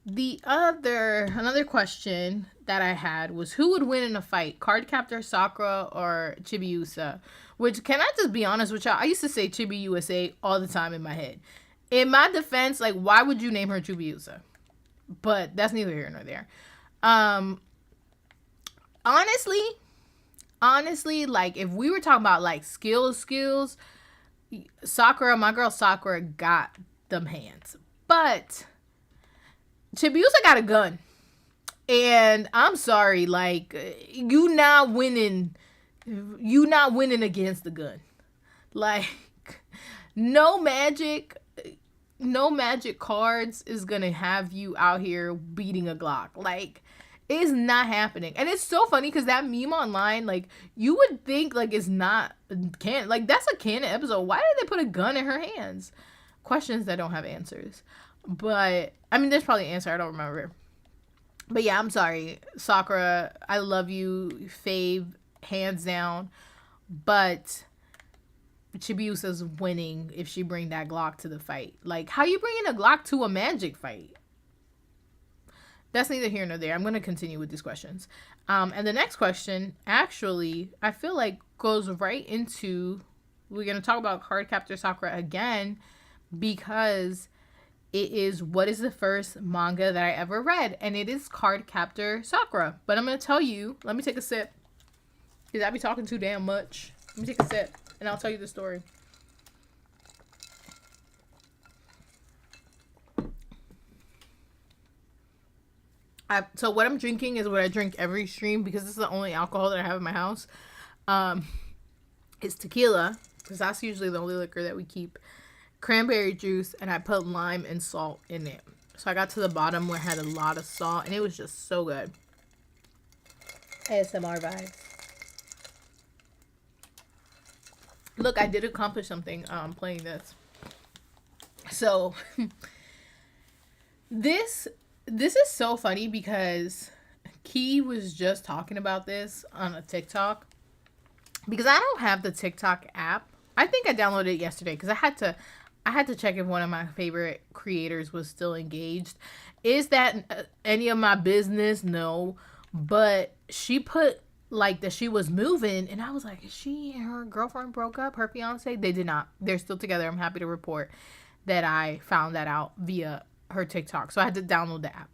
Another question that I had was who would win in a fight, Cardcaptor Sakura or Chibiusa? Which, can I just be honest with y'all? I used to say Chibiusa all the time in my head. In my defense, like, why would you name her Chibiusa? But that's neither here nor there. Honestly, like, if we were talking about, like, skills, Sakura, my girl Sakura got them hands. But Chibiusa got a gun. And I'm sorry, like, you not winning against the gun. Like, no magic cards is gonna have you out here beating a Glock. Like, it's not happening. And it's so funny because that meme online, like, you would think like it's not canon. Like, that's a canon episode. Why did they put a gun in her hands? Questions that don't have answers. But I mean, there's probably an answer. I don't remember. But yeah, I'm sorry, Sakura. I love you, fave, hands down. But Chibiusa's winning if she bring that Glock to the fight. Like, how you bringing a Glock to a magic fight? That's neither here nor there. I'm going to continue with these questions. And the next question, actually, I feel like goes right into, we're going to talk about Cardcaptor Sakura again, because it is what is the first manga that I ever read. And it is Cardcaptor Sakura. But I'm going to tell you, let me take a sip, because I be talking too damn much. Let me take a sip, and I'll tell you the story. So what I'm drinking is what I drink every stream because this is the only alcohol that I have in my house. It's tequila because that's usually the only liquor that we keep. Cranberry juice, and I put lime and salt in it. So I got to the bottom where it had a lot of salt, and it was just so good. ASMR vibes. Look, I did accomplish something playing this. So this is so funny because Key was just talking about this on a TikTok. Because I don't have the TikTok app. I think I downloaded it yesterday because I had to check if one of my favorite creators was still engaged. Is that any of my business? No. But she put like that she was moving, and I was like, is she and her girlfriend broke up? Her fiance? They did not. They're still together. I'm happy to report that I found that out via her TikTok. So I had to download the app.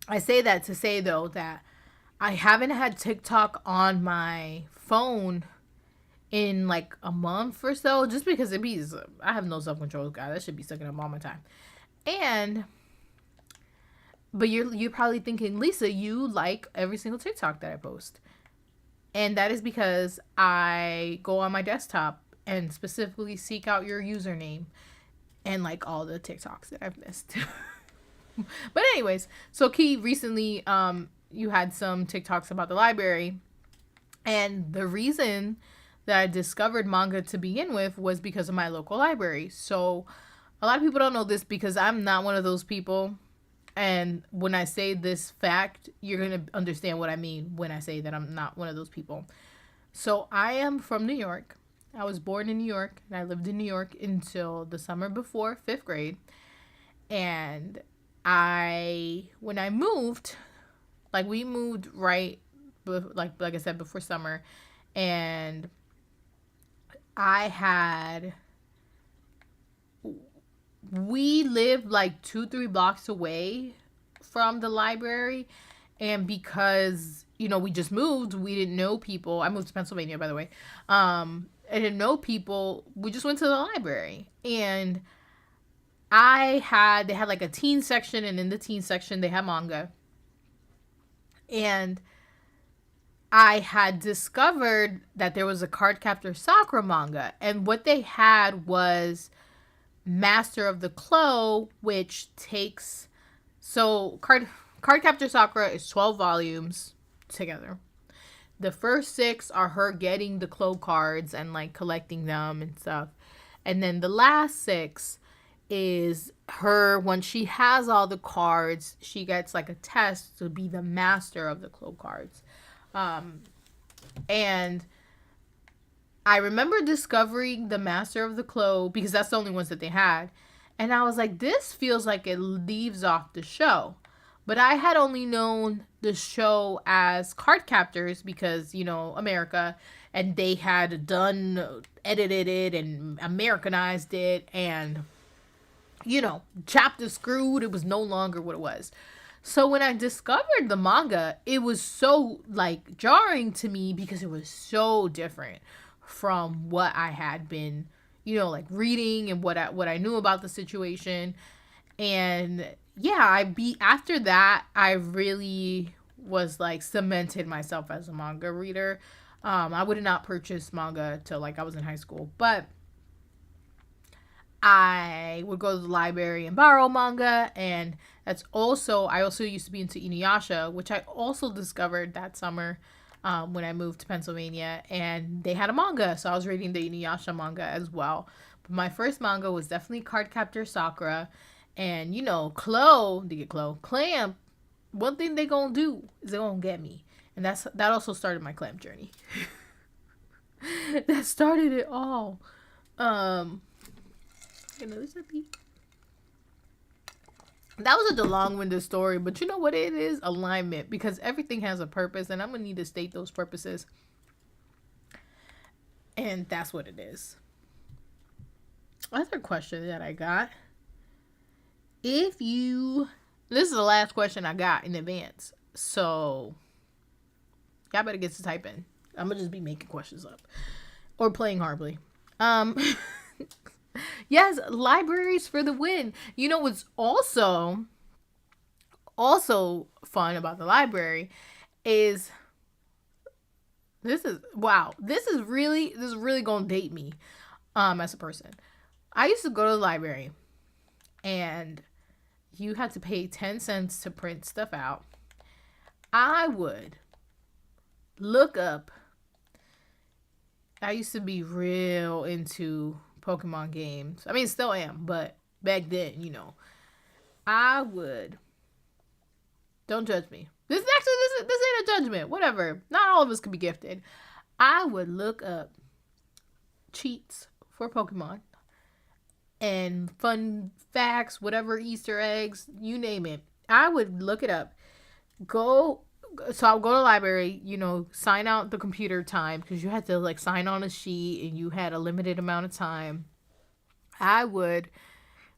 I say that to say, though, that I haven't had TikTok on my phone in like a month or so, just because I have no self-control, guys. That should be sucking up all my time. And But you're probably thinking, Lisa, you like every single TikTok that I post. And that is because I go on my desktop and specifically seek out your username and like all the TikToks that I've missed. But anyways, so Key, recently you had some TikToks about the library. And the reason that I discovered manga to begin with was because of my local library. So a lot of people don't know this because I'm not one of those people. And when I say this fact, you're going to understand what I mean when I say that I'm not one of those people. So I am from New York. I was born in New York, and I lived in New York until the summer before 5th grade. And when I moved, like we moved right, like I said, before summer. And we lived like 2-3 blocks away from the library, and because we just moved, we didn't know people. I moved to Pennsylvania, by the way. I didn't know people. We just went to the library, and they had like a teen section, and in the teen section they had manga. And I had discovered that there was a Cardcaptor Sakura manga, and what they had was Master of the Clo, which takes... So, Cardcaptor Sakura is 12 volumes together. The first 6 are her getting the Clo cards and, like, collecting them and stuff. And then the last 6 is her, when she has all the cards, she gets, like, a test to be the master of the Clo cards. And I remember discovering the Master of the Clo because that's the only ones that they had. And I was like, this feels like it leaves off the show. But I had only known the show as Cardcaptors because, America. And they had edited it and Americanized it. And, chapter screwed. It was no longer what it was. So when I discovered the manga, it was so, like, jarring to me because it was so different from what I had been, like, reading and what I knew about the situation. And yeah, after that, I really was, like, cemented myself as a manga reader. I would not purchase manga till, like, I was in high school, but I would go to the library and borrow manga. And I also used to be into Inuyasha, which I also discovered that summer when I moved to Pennsylvania, and they had a manga, so I was reading the Inuyasha manga as well. But my first manga was definitely Cardcaptor Sakura, and Clamp. One thing they gonna do is they gonna get me, and that also started my Clamp journey. That started it all. That was a long-winded story, but you know what it is? Alignment, because everything has a purpose, and I'm going to need to state those purposes. And that's what it is. Other question that I got. This is the last question I got in advance, so y'all better get to typing. I'm going to just be making questions up. Or playing horribly. Yes, libraries for the win. What's also fun about the library is this is really gonna date me as a person. I used to go to the library and you had to pay 10 cents to print stuff out. I would look up. I used to be real into Pokemon games. I mean, still am, but back then, I would. Don't judge me. This ain't a judgment. Whatever. Not all of us could be gifted. I would look up cheats for Pokemon and fun facts, whatever, Easter eggs, you name it. I would look it up. So I'll go to the library, sign out the computer time because you had to, like, sign on a sheet and you had a limited amount of time. I would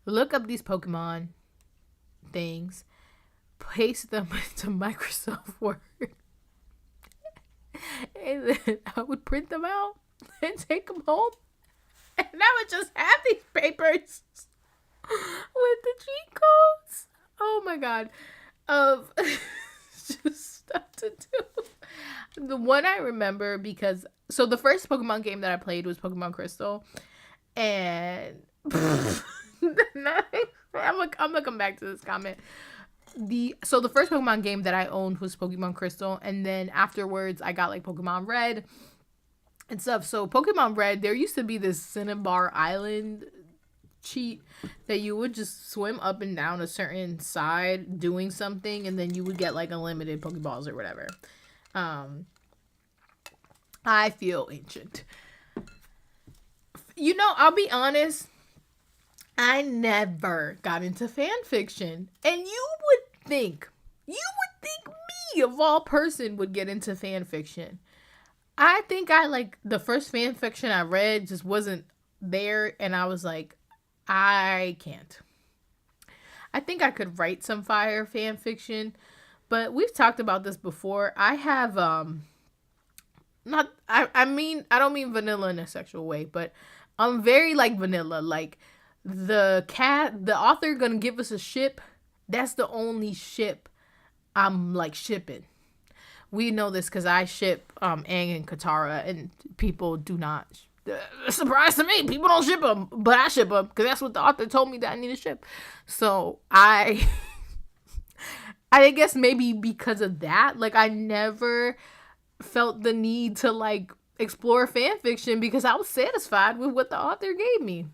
look up these Pokemon things, paste them into Microsoft Word, and then I would print them out and take them home. And I would just have these papers with the cheat codes. Oh my God. of just stuff to do. The one I remember because so the first Pokemon game that I played was Pokemon Crystal, and I'm gonna come back to this comment. The first Pokemon game that I owned was Pokemon Crystal, and then afterwards I got like Pokemon Red and stuff. So Pokemon Red, there used to be this Cinnabar Island cheat that you would just swim up and down a certain side doing something, and then you would get like unlimited Pokeballs or whatever. I feel ancient. You know, I'll be honest, I never got into fan fiction. And you would think me of all person would get into fan fiction. I think the first fan fiction I read just wasn't there, and I was like, I can't. I think I could write some fire fan fiction, but we've talked about this before. I have I don't mean vanilla in a sexual way, but I'm very like vanilla. Like the author gonna give us a ship. That's the only ship I'm like shipping. We know this because I ship Aang and Katara, and people do not. Surprise to me, people don't ship them, but I ship them because that's what the author told me that I need to ship. So I guess maybe because of that, like I never felt the need to like explore fan fiction because I was satisfied with what the author gave me.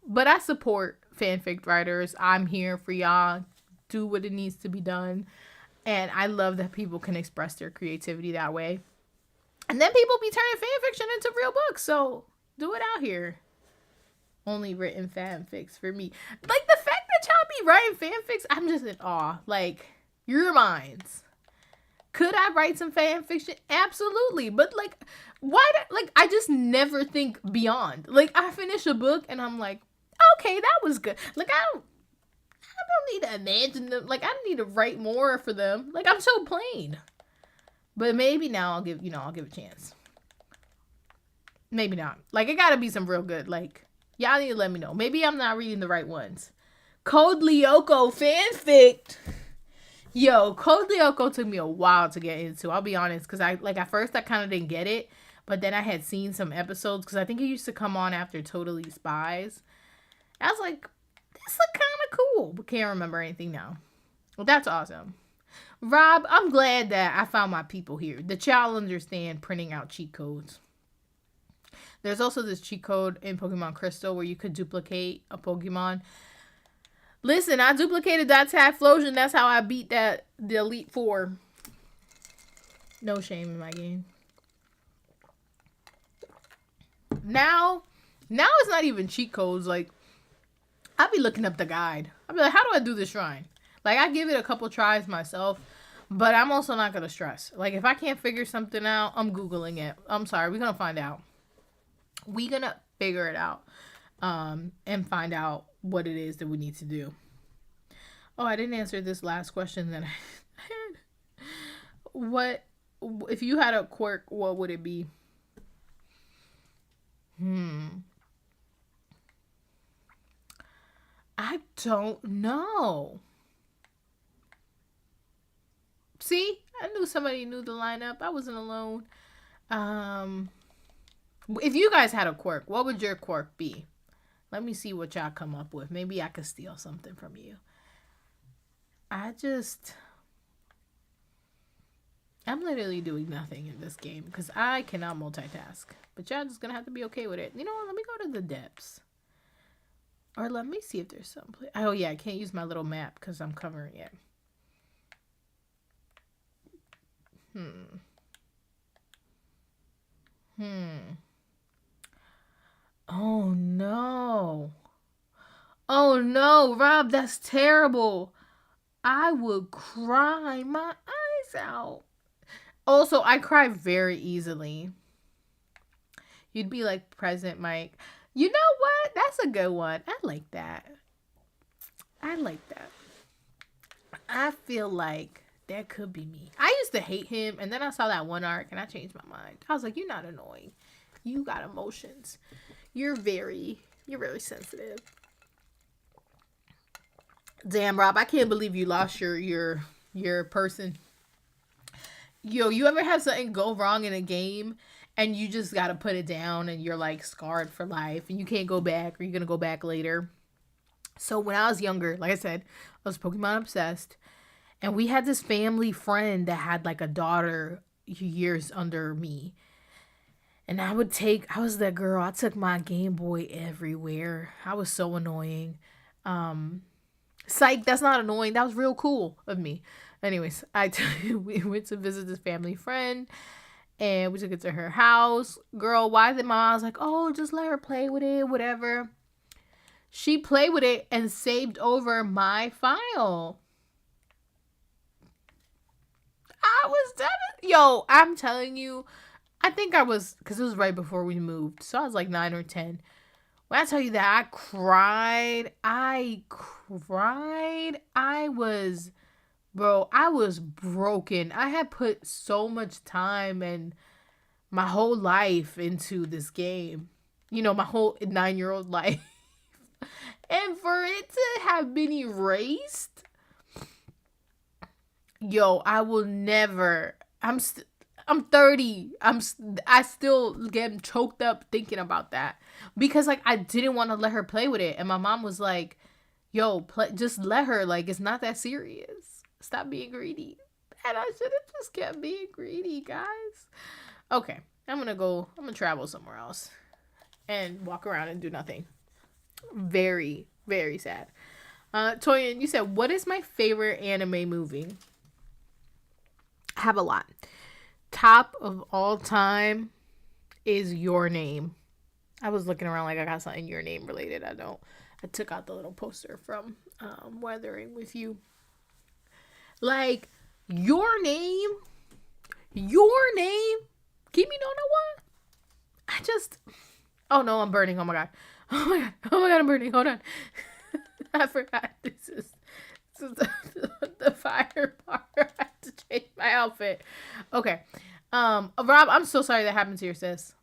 But I support fanfic writers. I'm here for y'all. Do what it needs to be done. And I love that people can express their creativity that way. And then people be turning fan fiction into real books. So do it out here. Only written fanfics for me. Like the fact that y'all be writing fanfics, I'm just in awe. Like, your minds. Could I write some fan fiction? Absolutely. But like, why? Like, I just never think beyond. Like, I finish a book and I'm like, okay, that was good. Like, I don't need to imagine them. Like, I don't need to write more for them. Like, I'm so plain. But maybe now I'll give a chance. Maybe not. Like, it gotta be some real good. Like, y'all need to let me know. Maybe I'm not reading the right ones. Code Lyoko fanfic. Yo, Code Lyoko took me a while to get into. I'll be honest, because at first I kind of didn't get it, but then I had seen some episodes because I think it used to come on after Totally Spies. I was like, this look kind of cool, but can't remember anything now. Well, that's awesome. Rob, I'm glad that I found my people here. That y'all understand printing out cheat codes. There's also this cheat code in Pokemon Crystal where you could duplicate a Pokemon. Listen, I duplicated that Typhlosion. That's how I beat the Elite Four. No shame in my game. Now it's not even cheat codes. Like, I'll be looking up the guide. I'll be like, how do I do this shrine? Like, I give it a couple tries myself, but I'm also not going to stress. Like, if I can't figure something out, I'm Googling it. I'm sorry. We're going to find out. We're going to figure it out and find out what it is that we need to do. Oh, I didn't answer this last question that I had. What, if you had a quirk, what would it be? I don't know. See, I knew somebody knew the lineup. I wasn't alone. If you guys had a quirk, what would your quirk be? Let me see what y'all come up with. Maybe I could steal something from you. I'm literally doing nothing in this game because I cannot multitask. But y'all just gonna have to be okay with it. You know what? Let me go to the depths. Or let me see if there's some place. Oh yeah, I can't use my little map because I'm covering it. Oh no. Oh no, Rob, that's terrible. I would cry my eyes out. Also, I cry very easily. You'd be like President Mike. You know what? That's a good one. I like that. I feel like that could be me. I used to hate him, and then I saw that one arc, and I changed my mind. I was like, you're not annoying. You got emotions. You're very sensitive. Damn, Rob, I can't believe you lost your person. Yo, you ever have something go wrong in a game and you just gotta put it down and you're like scarred for life and you can't go back or you're gonna go back later? So when I was younger, like I said, I was Pokemon obsessed. And we had this family friend that had like a daughter years under me. And I was that girl. I took my Game Boy everywhere. I was so annoying. Um, Psych, that's not annoying. That was real cool of me. Anyways, we went to visit this family friend and we took it to her house. Girl, why did my mom was like, oh, just let her play with it, whatever. She played with it and saved over my file. I was devastated. Yo, I'm telling you, I think I was, because it was right before we moved. So I was like 9 or 10. When I tell you that I cried, I was broken. I had put so much time and my whole life into this game. You know, my whole 9-year-old life. And for it to have been erased, yo, I will never. I'm 30. I still get choked up thinking about that because like I didn't want to let her play with it, and my mom was like, "Yo, just let her. Like it's not that serious. Stop being greedy." And I should have just kept being greedy, guys. Okay, I'm gonna travel somewhere else and walk around and do nothing. Very, very sad. Toyin, you said, what is my favorite anime movie? I have a lot. Top of all time is Your Name. I was looking around like I got something Your Name related. I don't. I took out the little poster from Weathering with You. Like, Your Name. Kimi no na wa. I just. Oh no, I'm burning. Oh my god. Oh my god. Oh my god, I'm burning. Hold on. I forgot this is the fire part. I have to change my outfit. Okay. Rob, I'm so sorry that happened to your sis.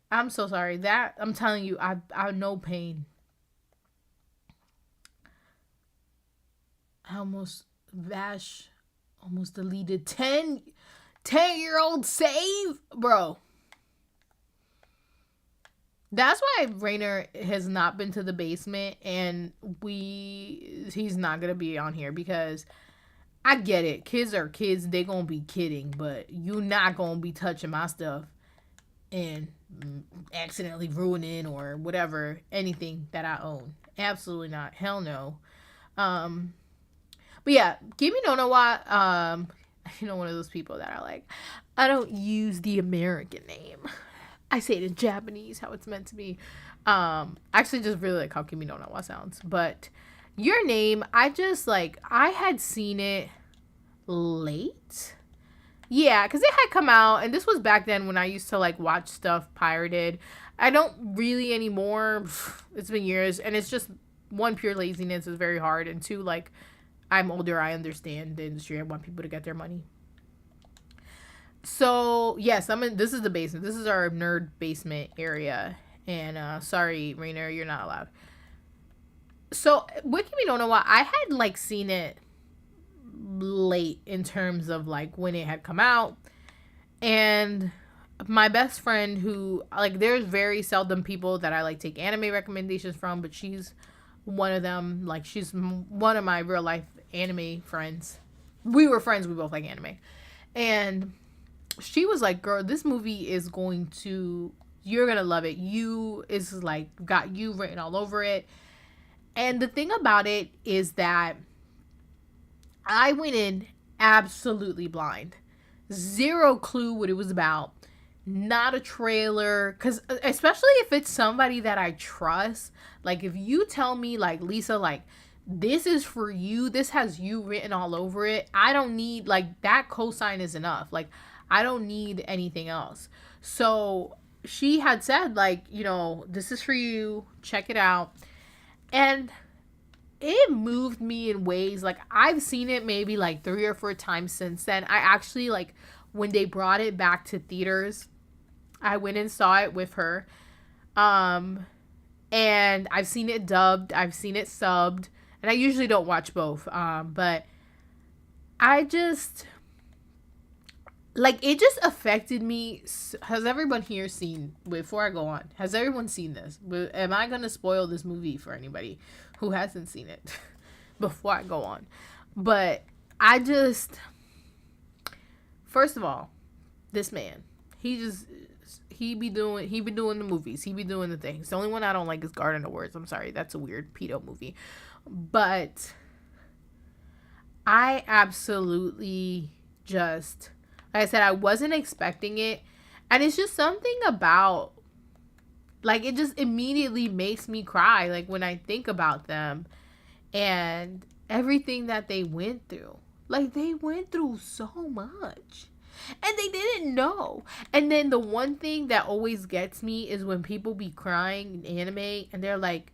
I'm so sorry. That I'm telling you, I know pain. I almost Vash almost deleted 10-year-old save, bro. That's why Rainer has not been to the basement and he's not gonna be on here because I get it. Kids are kids, they gonna be kidding, but you not gonna be touching my stuff and accidentally ruining or whatever anything that I own. Absolutely not. Hell no. But yeah, Kimi no na wa, one of those people that are like, I don't use the American name. I say it in Japanese, how it's meant to be. I actually just really like how Kimi no na wa sounds. But Your Name, I had seen it late. Yeah, because it had come out, and this was back then when I used to, like, watch stuff pirated. I don't really anymore. It's been years, and it's just, one, pure laziness is very hard, and two, like, I'm older, I understand the industry, I want people to get their money. So yes, this is the basement. This is our nerd basement area. And sorry, Rainer, you're not allowed. So with Kimi no na wa, I had like seen it late in terms of like when it had come out. And my best friend who like there's very seldom people that I like take anime recommendations from, but she's one of them. Like she's one of my real life anime friends. We were friends, we both like anime. And she was like, girl, this movie is you're gonna love it. Is like got you written all over it. And the thing about it is that I went in absolutely blind. Zero clue what it was about. Not a trailer. Because especially if it's somebody that I trust. Like if you tell me like, Lisa, like, this is for you. This has you written all over it. I don't need like that cosign is enough. Like I don't need anything else. So she had said, like, this is for you. Check it out. And it moved me in ways. Like, I've seen it maybe like 3 or 4 times since then. I actually, like, when they brought it back to theaters, I went and saw it with her. And I've seen it dubbed. I've seen it subbed. And I usually don't watch both. But I just like it just affected me. Has everyone here seen, before I go on, has everyone seen this? Am I going to spoil this movie for anybody who hasn't seen it before I go on? But I just, first of all, this man, he be doing the movies. He be doing the things. The only one I don't like is Garden of Words. I'm sorry. That's a weird pedo movie. But I absolutely just, like I said, I wasn't expecting it. And it's just something about, like, it just immediately makes me cry, like, when I think about them and everything that they went through. Like, they went through so much. And they didn't know. And then the one thing that always gets me is when people be crying in anime and they're like,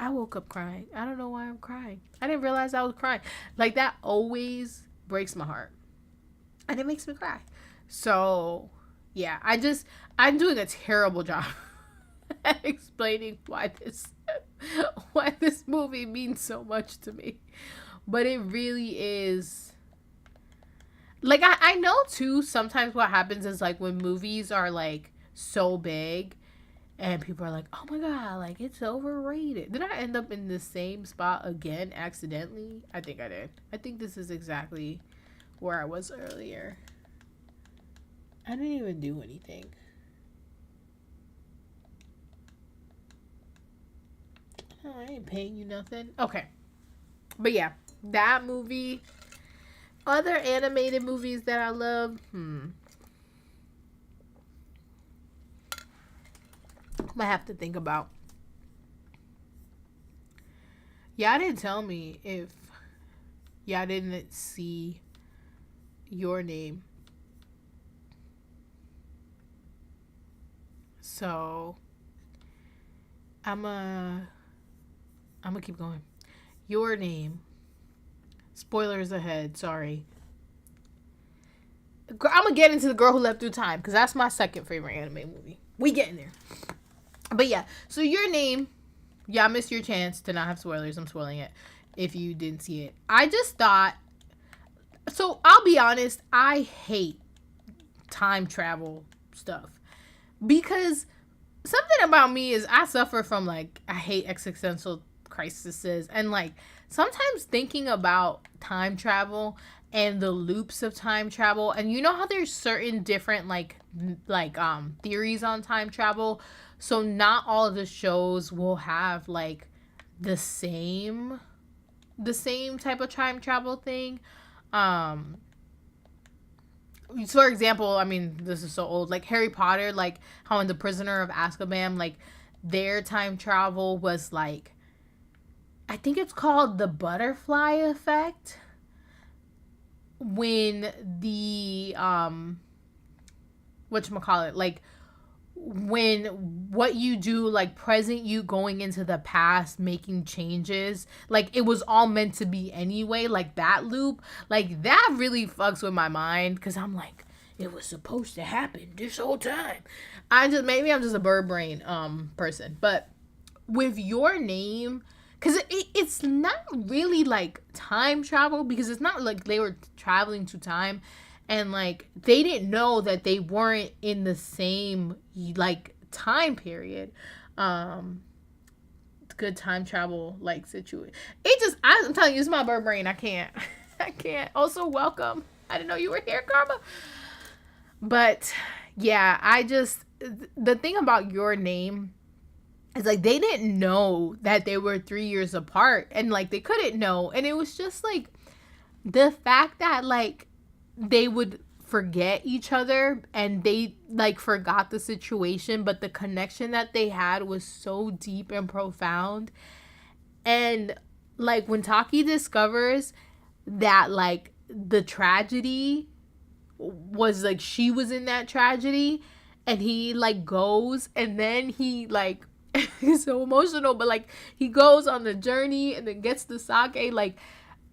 I woke up crying. I don't know why I'm crying. I didn't realize I was crying. Like, that always breaks my heart. And it makes me cry. So, yeah, I'm doing a terrible job at explaining why this movie means so much to me. But it really is. Like, I know, too, sometimes what happens is, like, when movies are, like, so big and people are like, oh, my God, like, it's overrated. Did I end up in the same spot again accidentally? I think I did. I think this is exactly where I was earlier. I didn't even do anything. Oh, I ain't paying you nothing. Okay. But, yeah, that movie. Other animated movies that I love, I have to think about. Y'all didn't tell me if y'all didn't see Your Name. So I'm gonna keep going. Your Name. Spoilers ahead, sorry. I'm gonna get into The Girl Who Leapt Through Time because that's my second favorite anime movie. We getting there. But yeah, so Your Name, y'all missed your chance to not have spoilers. I'm spoiling it if you didn't see it. I just thought, so I'll be honest, I hate time travel stuff because something about me is I suffer from, like, I hate existential crises, and, like, sometimes thinking about time travel and the loops of time travel, and you know how there's certain different like theories on time travel, so not all of the shows will have like the same type of time travel thing. For example, I mean, this is so old, like Harry Potter, like how in The Prisoner of Azkaban, like their time travel was like, I think it's called the butterfly effect, when the whatchamacallit, like when what you do, like present you going into the past making changes, like it was all meant to be anyway, like that loop, like that really fucks with my mind because I'm like, it was supposed to happen this whole time. Maybe I'm just a bird brain person. But with Your Name, because it's not really like time travel, because it's not like they were traveling to time and like they didn't know that they weren't in the same like time period. Good time travel like situation. I'm telling you, it's my bird brain. I can't. Also, welcome. I didn't know you were here, Karma. But yeah, the thing about Your Name, it's like they didn't know that they were 3 years apart, and like they couldn't know, and it was just like the fact that like they would forget each other and they like forgot the situation, but the connection that they had was so deep and profound. And like when Taki discovers that like the tragedy was like she was in that tragedy, and he like goes, and then he like he's so emotional, but like he goes on the journey and then gets the sake, like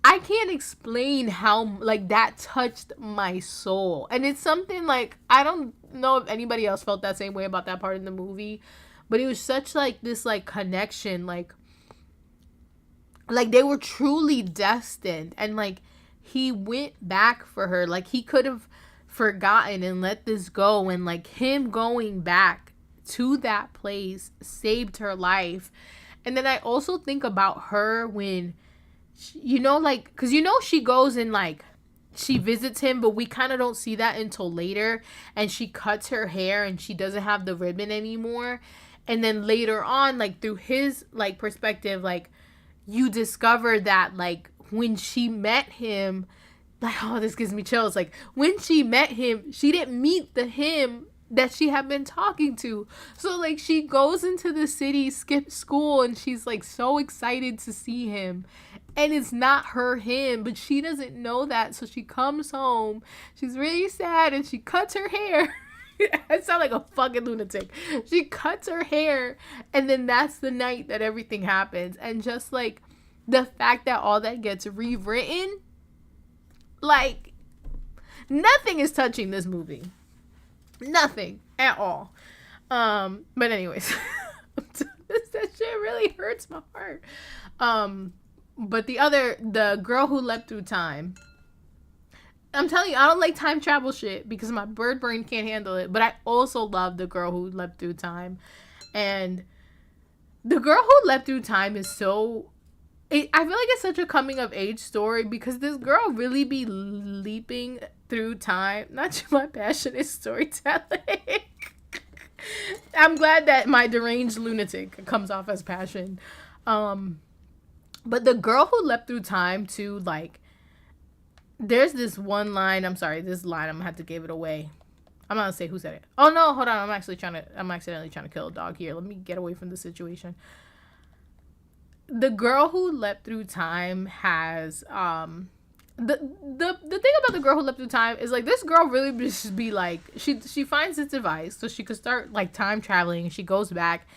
I can't explain how like that touched my soul. And it's something like, I don't know if anybody else felt that same way about that part in the movie, but it was such like this like connection, like Like, they were truly destined. And, like, he went back for her. Like, he could have forgotten and let this go. And, like, him going back to that place saved her life. And then I also think about her when, you know, like, because, you know, she goes and, like, she visits him, but we kind of don't see that until later. And she cuts her hair and she doesn't have the ribbon anymore. And then later on, like, through his, like, perspective, like, you discover that, like, when she met him, like, oh, this gives me chills. Like, when she met him, she didn't meet the him that she had been talking to. So, like, she goes into the city, skips school, and she's, like, so excited to see him. And it's not her him, but she doesn't know that. So she comes home, she's really sad, and she cuts her hair. I sound like a fucking lunatic. She cuts her hair, and then that's the night that everything happens. And just, like, the fact that all that gets rewritten, like, nothing is touching this movie. Nothing at all. But anyways, that shit really hurts my heart. But the girl who leapt through time. I'm telling you, I don't like time travel shit because my bird brain can't handle it. But I also love the girl who leapt through time. And the girl who leapt through time is so... I feel like it's such a coming of age story because this girl really be leaping through time. Not my passion is storytelling. I'm glad that my deranged lunatic comes off as passion. But the girl who leapt through time too, like, there's this one line. I'm sorry, this line, I'm gonna have to give it away. I'm not gonna say who said it. Oh no, hold on. I'm accidentally trying to kill a dog here. Let me get away from the situation. The girl who leapt through time has the thing about the girl who leapt through time is, like, this girl really just be like, she finds this device so she could start, like, time traveling. She goes back.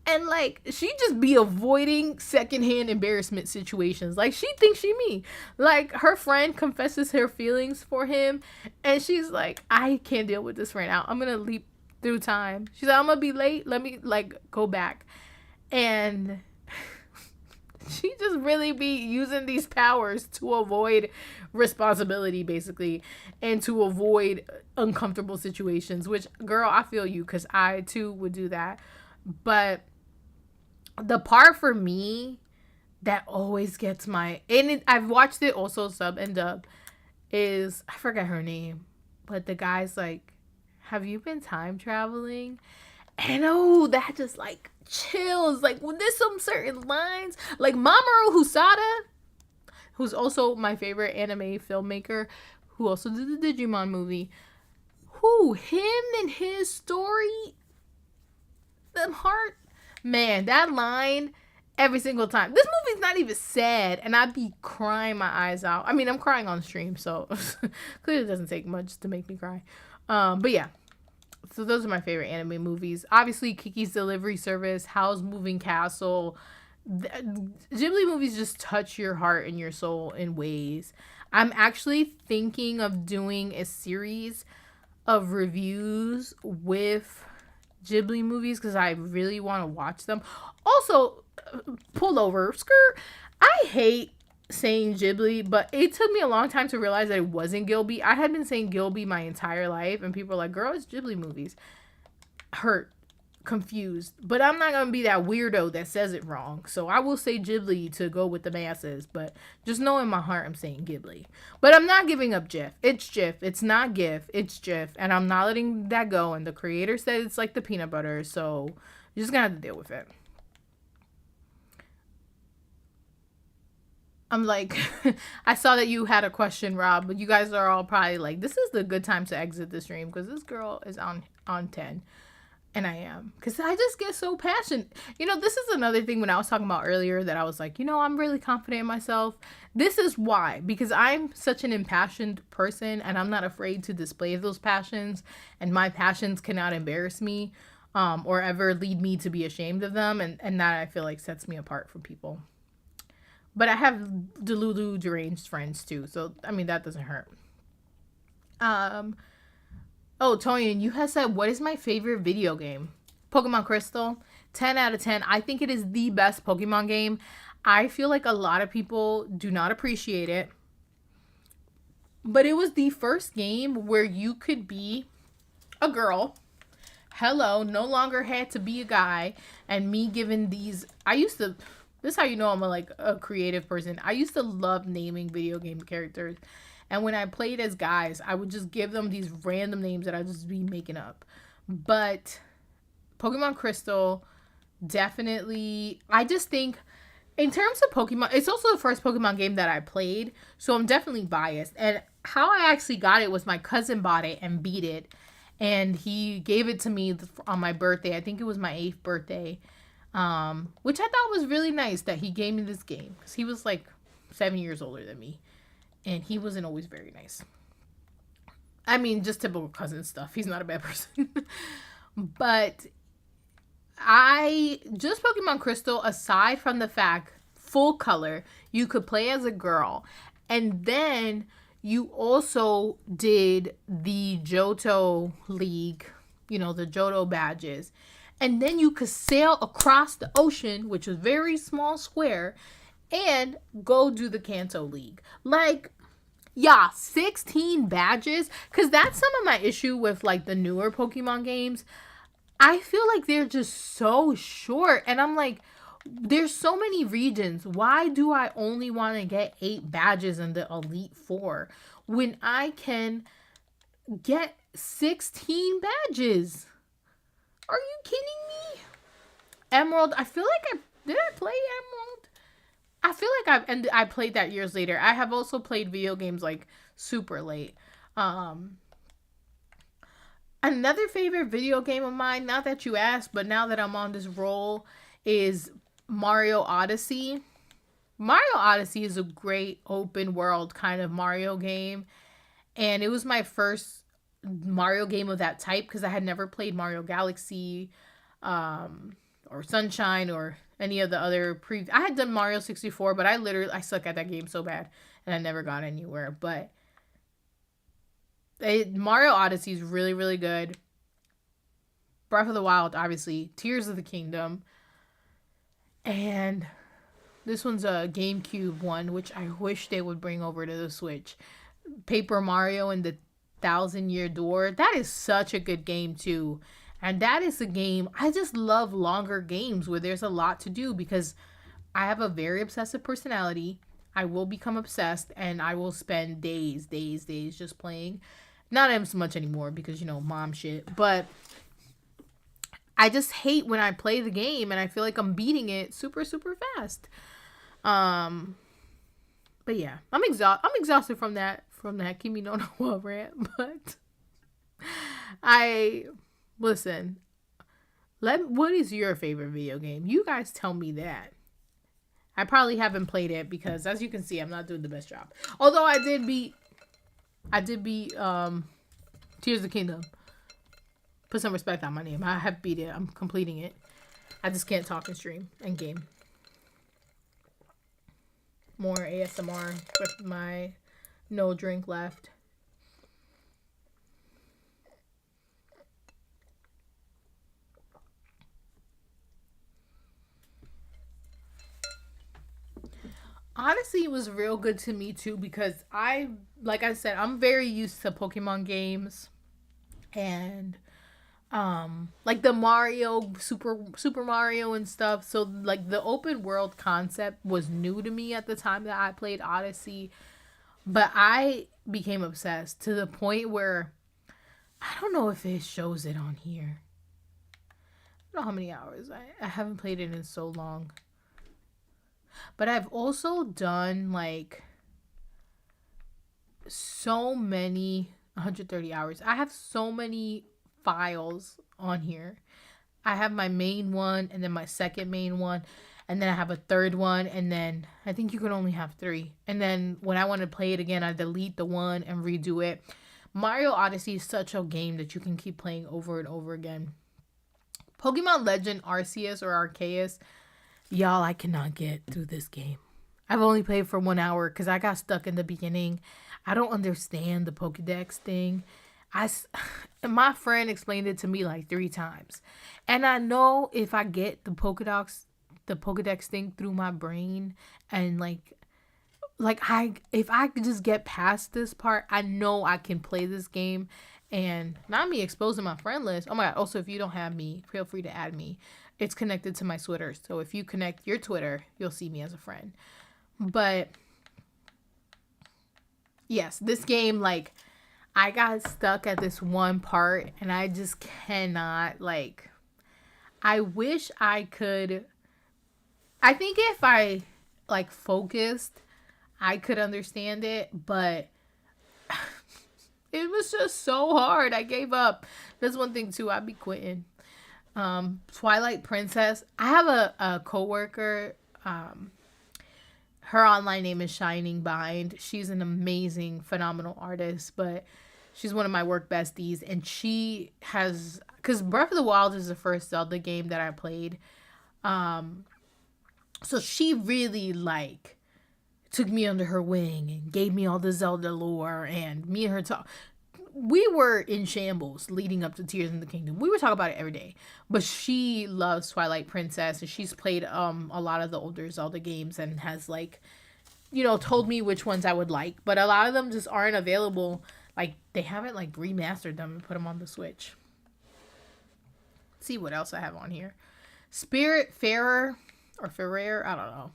And, like, she just be avoiding secondhand embarrassment situations. Like, she thinks she me. Like, her friend confesses her feelings for him. And she's like, I can't deal with this right now. I'm going to leap through time. She's like, I'm going to be late. Let me, like, go back. And she just really be using these powers to avoid responsibility, basically. And to avoid uncomfortable situations. Which, girl, I feel you. Because I, too, would do that. But... the part for me that always gets I've watched it also sub and dub is, I forget her name, but the guy's like, have you been time traveling? And oh, that just, like, chills. Like, when there's some certain lines, like Mamoru Hosoda, who's also my favorite anime filmmaker, who also did the Digimon movie, him and his story, the heart. Man, that line every single time. This movie's not even sad, and I'd be crying my eyes out. I mean, I'm crying on stream, so clearly it doesn't take much to make me cry. But yeah, so those are my favorite anime movies. Obviously, Kiki's Delivery Service, Howl's Moving Castle. Ghibli movies just touch your heart and your soul in ways. I'm actually thinking of doing a series of reviews with Ghibli movies because I really want to watch them. Also, pull over, skirt. I hate saying Ghibli, but it took me a long time to realize that it wasn't Gilby. I had been saying Gilby my entire life, and people were like, girl, it's Ghibli movies. Hurt, confused. But I'm not going to be that weirdo that says it wrong. So I will say Ghibli to go with the masses, but just know in my heart I'm saying Ghibli. But I'm not giving up Jif. It's Jif. It's not GIF. It's Jif. And I'm not letting that go. And the creator said it's like the peanut butter, so you're just going to have to deal with it. I'm like, I saw that you had a question, Rob, but you guys are all probably like, this is the good time to exit the stream because this girl is on 10. And I am. Because I just get so passionate. You know, this is another thing when I was talking about earlier that I was like, you know, I'm really confident in myself. This is why. Because I'm such an impassioned person and I'm not afraid to display those passions. And my passions cannot embarrass me or ever lead me to be ashamed of them. And that I feel like sets me apart from people. But I have Delulu deranged friends too. So, I mean, that doesn't hurt. Oh, Toyin, you have said, what is my favorite video game? Pokemon Crystal. 10 out of 10. I think it is the best Pokemon game. I feel like a lot of people do not appreciate it. But it was the first game where you could be a girl. Hello, no longer had to be a guy. And me giving these, I used to, this is how you know I'm a creative person. I used to love naming video game characters. And when I played as guys, I would just give them these random names that I'd just be making up. But Pokemon Crystal, definitely, I just think in terms of Pokemon, it's also the first Pokemon game that I played, so I'm definitely biased. And how I actually got it was my cousin bought it and beat it, and he gave it to me on my birthday. I think it was my 8th birthday, which I thought was really nice that he gave me this game because he was like 7 years older than me, and he wasn't always very nice. I mean, just typical cousin stuff. He's not a bad person. But I just Pokemon Crystal, aside from the fact full color, you could play as a girl, and then you also did the Johto League, the Johto badges, and then you could sail across the ocean, which was very small square, and go do the Kanto League. Like, yeah, 16 badges, because that's some of my issue with like the newer Pokemon games. I feel like they're just so short, and I'm like, there's so many regions. Why do I only want to get 8 badges in the Elite Four when I can get 16 badges? Are you kidding me? Emerald, I feel like did I play Emerald? I feel like I played that years later. I have also played video games like super late. Another favorite video game of mine, not that you asked, but now that I'm on this roll, is Mario Odyssey. Mario Odyssey is a great open world kind of Mario game. And it was my first Mario game of that type because I had never played Mario Galaxy or Sunshine or any of the other I had done Mario 64, but I suck at that game so bad and I never got anywhere. But Mario Odyssey is really, really good. Breath of the Wild, obviously. Tears of the Kingdom. And this one's a GameCube one, which I wish they would bring over to the Switch. Paper Mario and the 1,000-Year Door. That is such a good game, too. And that is a game, I just love longer games where there's a lot to do because I have a very obsessive personality. I will become obsessed and I will spend days just playing. Not as much anymore because, mom shit. But I just hate when I play the game and I feel like I'm beating it super, super fast. But yeah, I'm exhausted from that Kimi no wa rant. But listen. What is your favorite video game? You guys tell me that. I probably haven't played it because, as you can see, I'm not doing the best job. Although I did beat Tears of the Kingdom. Put some respect on my name. I have beat it. I'm completing it. I just can't talk and stream and game. More ASMR with my no drink left. Honestly, it was real good to me too because like I said, I'm very used to Pokemon games and like the Mario Super Mario and stuff. So like the open world concept was new to me at the time that I played Odyssey, but I became obsessed to the point where I don't know if it shows it on here. I don't know how many hours. I haven't played it in so long. But I've also done like so many 130 hours. I have so many files on here. I have my main one and then my second main one. And then I have a third one. And then I think you can only have 3. And then when I want to play it again, I delete the one and redo it. Mario Odyssey is such a game that you can keep playing over and over again. Pokemon Legend Arceus or Arceus. Y'all, I cannot get through this game. I've only played for 1 hour because I got stuck in the beginning. I don't understand the Pokedex thing. My friend explained it to me like 3 times. And I know if I get the Pokedex the Pokedex thing through my brain, and if I could just get past this part, I know I can play this game. And not me exposing my friend list. Oh my god. Also, if you don't have me, feel free to add me. It's connected to my Twitter. So if you connect your Twitter, you'll see me as a friend. But yes, this game, like, I got stuck at this one part and I just cannot, like, I wish I could. I think if I, like, focused, I could understand it, but it was just so hard. I gave up. That's one thing too. I'd be quitting. Twilight Princess. I have a coworker. Her online name is Shining Bind. She's an amazing, phenomenal artist, but she's one of my work besties, and she has, because Breath of the Wild is the first Zelda game that I played. So she really, like, took me under her wing and gave me all the Zelda lore, and me and her talk. We were in shambles leading up to Tears in the Kingdom. We would talk about it every day. But she loves Twilight Princess, and she's played a lot of the older Zelda games and has, like, you know, told me which ones I would like. But a lot of them just aren't available. Like, they haven't, like, remastered them and put them on the Switch. Let's see what else I have on here. Spiritfarer or Ferrer, I don't know.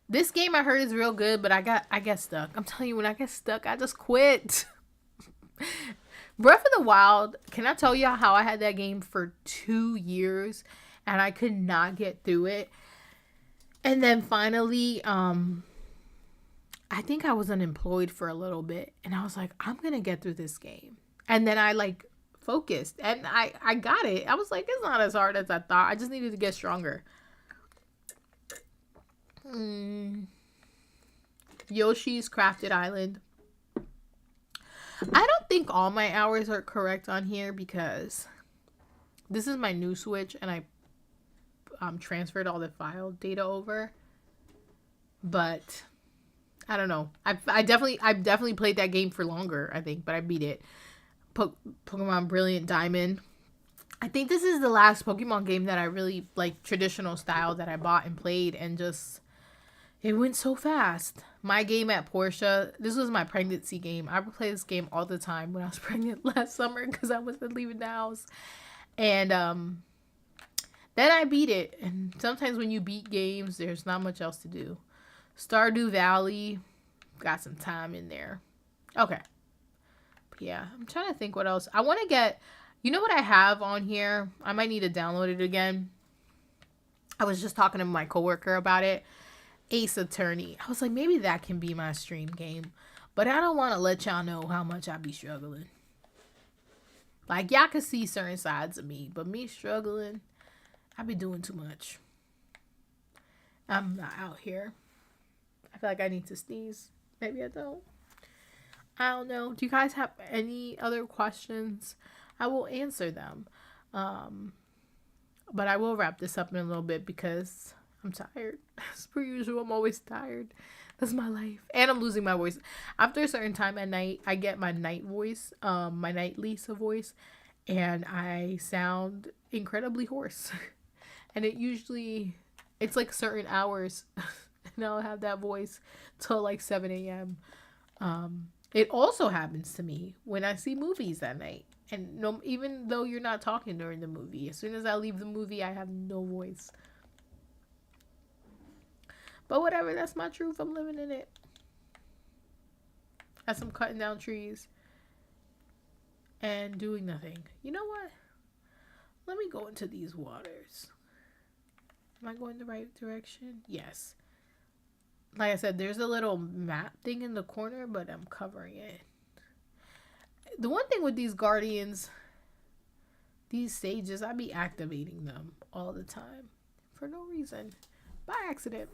This game I heard is real good, but I get stuck. I'm telling you, when I get stuck, I just quit. Breath of the Wild, can I tell you how I had that game for 2 years and I could not get through it? And then finally, I think I was unemployed for a little bit, and I was like, I'm gonna get through this game. And then I, like, focused, and I got it. I was like, it's not as hard as I thought. I just needed to get stronger. Yoshi's Crafted Island. I don't think all my hours are correct on here because this is my new Switch and I transferred all the file data over. But I don't know. I've definitely played that game for longer, I think, but I beat it. Pokemon Brilliant Diamond. I think this is the last Pokemon game that I really, like, traditional style that I bought and played, and just, it went so fast. My game at Portia, this was my pregnancy game. I would play this game all the time when I was pregnant last summer because I wasn't leaving the house. And then I beat it. And sometimes when you beat games, there's not much else to do. Stardew Valley, got some time in there. Okay. But yeah, I'm trying to think what else. I want to get, you know what I have on here? I might need to download it again. I was just talking to my coworker about it. Ace Attorney. I was like, maybe that can be my stream game. But I don't want to let y'all know how much I be struggling. Like, y'all can see certain sides of me. But me struggling, I be doing too much. I'm not out here. I feel like I need to sneeze. Maybe I don't. I don't know. Do you guys have any other questions? I will answer them. But I will wrap this up in a little bit because I'm tired. As per usual, I'm always tired. That's my life. And I'm losing my voice. After a certain time at night, I get my night voice, my night Lisa voice, and I sound incredibly hoarse. And it's like certain hours, and I'll have that voice till like 7 a.m. It also happens to me when I see movies at night. And no, even though you're not talking during the movie, as soon as I leave the movie, I have no voice. But whatever, that's my truth. I'm living in it. As I'm cutting down trees and doing nothing. You know what? Let me go into these waters. Am I going the right direction? Yes. Like I said, there's a little map thing in the corner, but I'm covering it. The one thing with these guardians, these sages, I be activating them all the time for no reason, by accident.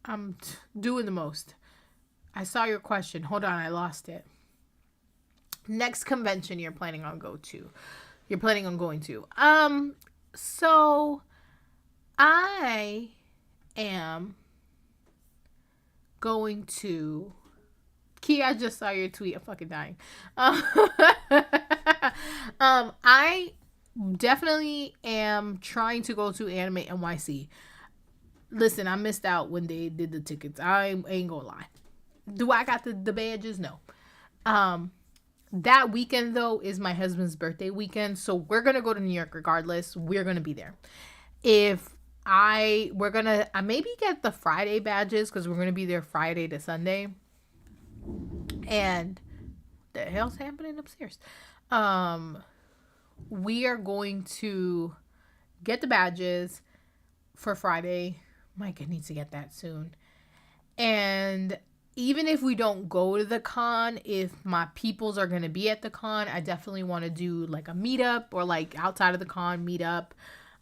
I'm doing the most. I saw your question. Hold on, I lost it. Next convention you're planning on going to. So I am going to. Key, I just saw your tweet. I'm fucking dying. I definitely am trying to go to Anime NYC. Listen, I missed out when they did the tickets. I ain't gonna lie. Do I got the badges? No. That weekend though is my husband's birthday weekend, so we're gonna go to New York regardless. We're gonna be there. If we're gonna I maybe get the Friday badges because we're gonna be there Friday to Sunday. And the hell's happening upstairs? We are going to get the badges for Friday. Mike needs to get that soon. And even if we don't go to the con, if my peoples are going to be at the con, I definitely want to do like a meetup or like outside of the con meetup.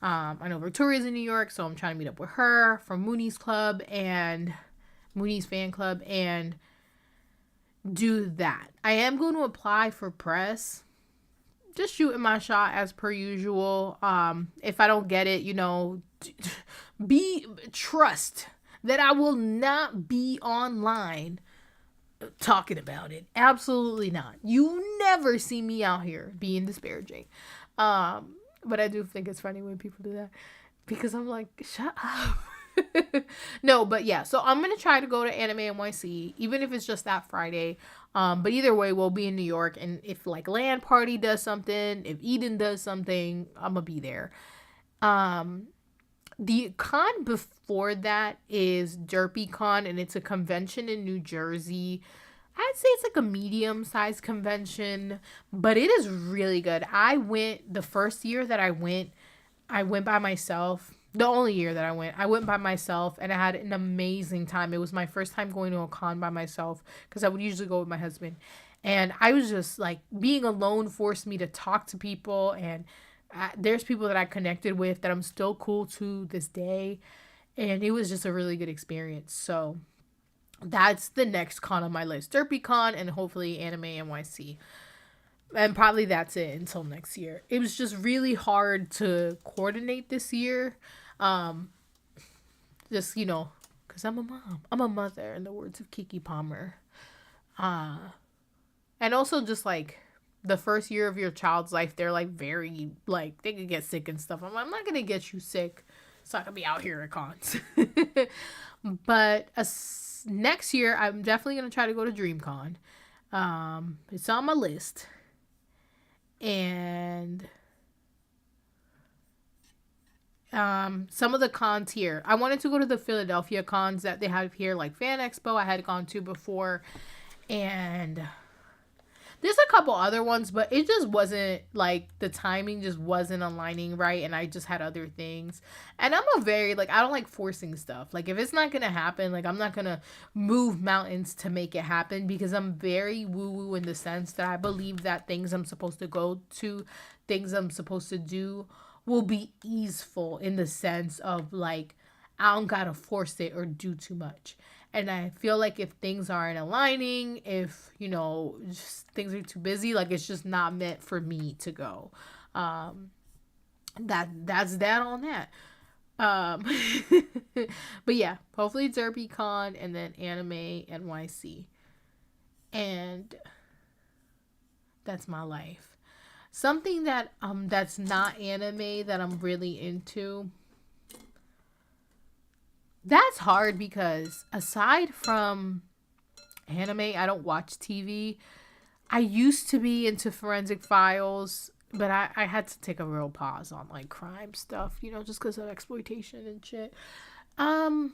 I know Victoria's in New York, so I'm trying to meet up with her from Mooney's Club and Mooney's Fan Club and do that. I am going to apply for press. Just shooting my shot as per usual. If I don't get it, trust that I will not be online talking about it. Absolutely not. You never see me out here being disparaging. But I do think it's funny when people do that because I'm like, shut up. No, but yeah, so I'm gonna try to go to Anime NYC, even if it's just that Friday. But either way, we'll be in New York, and if like Land Party does something, if Eden does something, I'm gonna be there. The con before that is DerpyCon, and it's a convention in New Jersey. I'd say it's like a medium-sized convention, but it is really good. I went the first year that I went by myself. The only year that I went by myself, and I had an amazing time. It was my first time going to a con by myself because I would usually go with my husband. And I was just like, being alone forced me to talk to people. And there's people that I connected with that I'm still cool to this day. And it was just a really good experience. So that's the next con on my list. DerpyCon and hopefully Anime NYC. And probably that's it until next year. It was just really hard to coordinate this year. Just, because I'm a mom. I'm a mother, in the words of Kiki Palmer. And also just, like, the first year of your child's life, they're, like, very, like, they could get sick and stuff. I'm not going to get you sick so I can be out here at cons. But next year, I'm definitely going to try to go to DreamCon. It's on my list. And some of the cons here. I wanted to go to the Philadelphia cons that they have here, like Fan Expo. I had gone to before. And there's a couple other ones, but it just wasn't, like, the timing just wasn't aligning right. And I just had other things. And I'm a very, like, I don't like forcing stuff. Like, if it's not going to happen, like, I'm not going to move mountains to make it happen because I'm very woo-woo in the sense that I believe that things I'm supposed to go to, things I'm supposed to do will be easeful in the sense of, like, I don't got to force it or do too much. And I feel like if things aren't aligning, if, just things are too busy, like, it's just not meant for me to go. That's that on that. But yeah, hopefully DerpyCon and then Anime NYC. And that's my life. Something that that's not anime that I'm really into. That's hard because aside from anime, I don't watch TV. I used to be into Forensic Files, but I had to take a real pause on like crime stuff, just because of exploitation and shit. I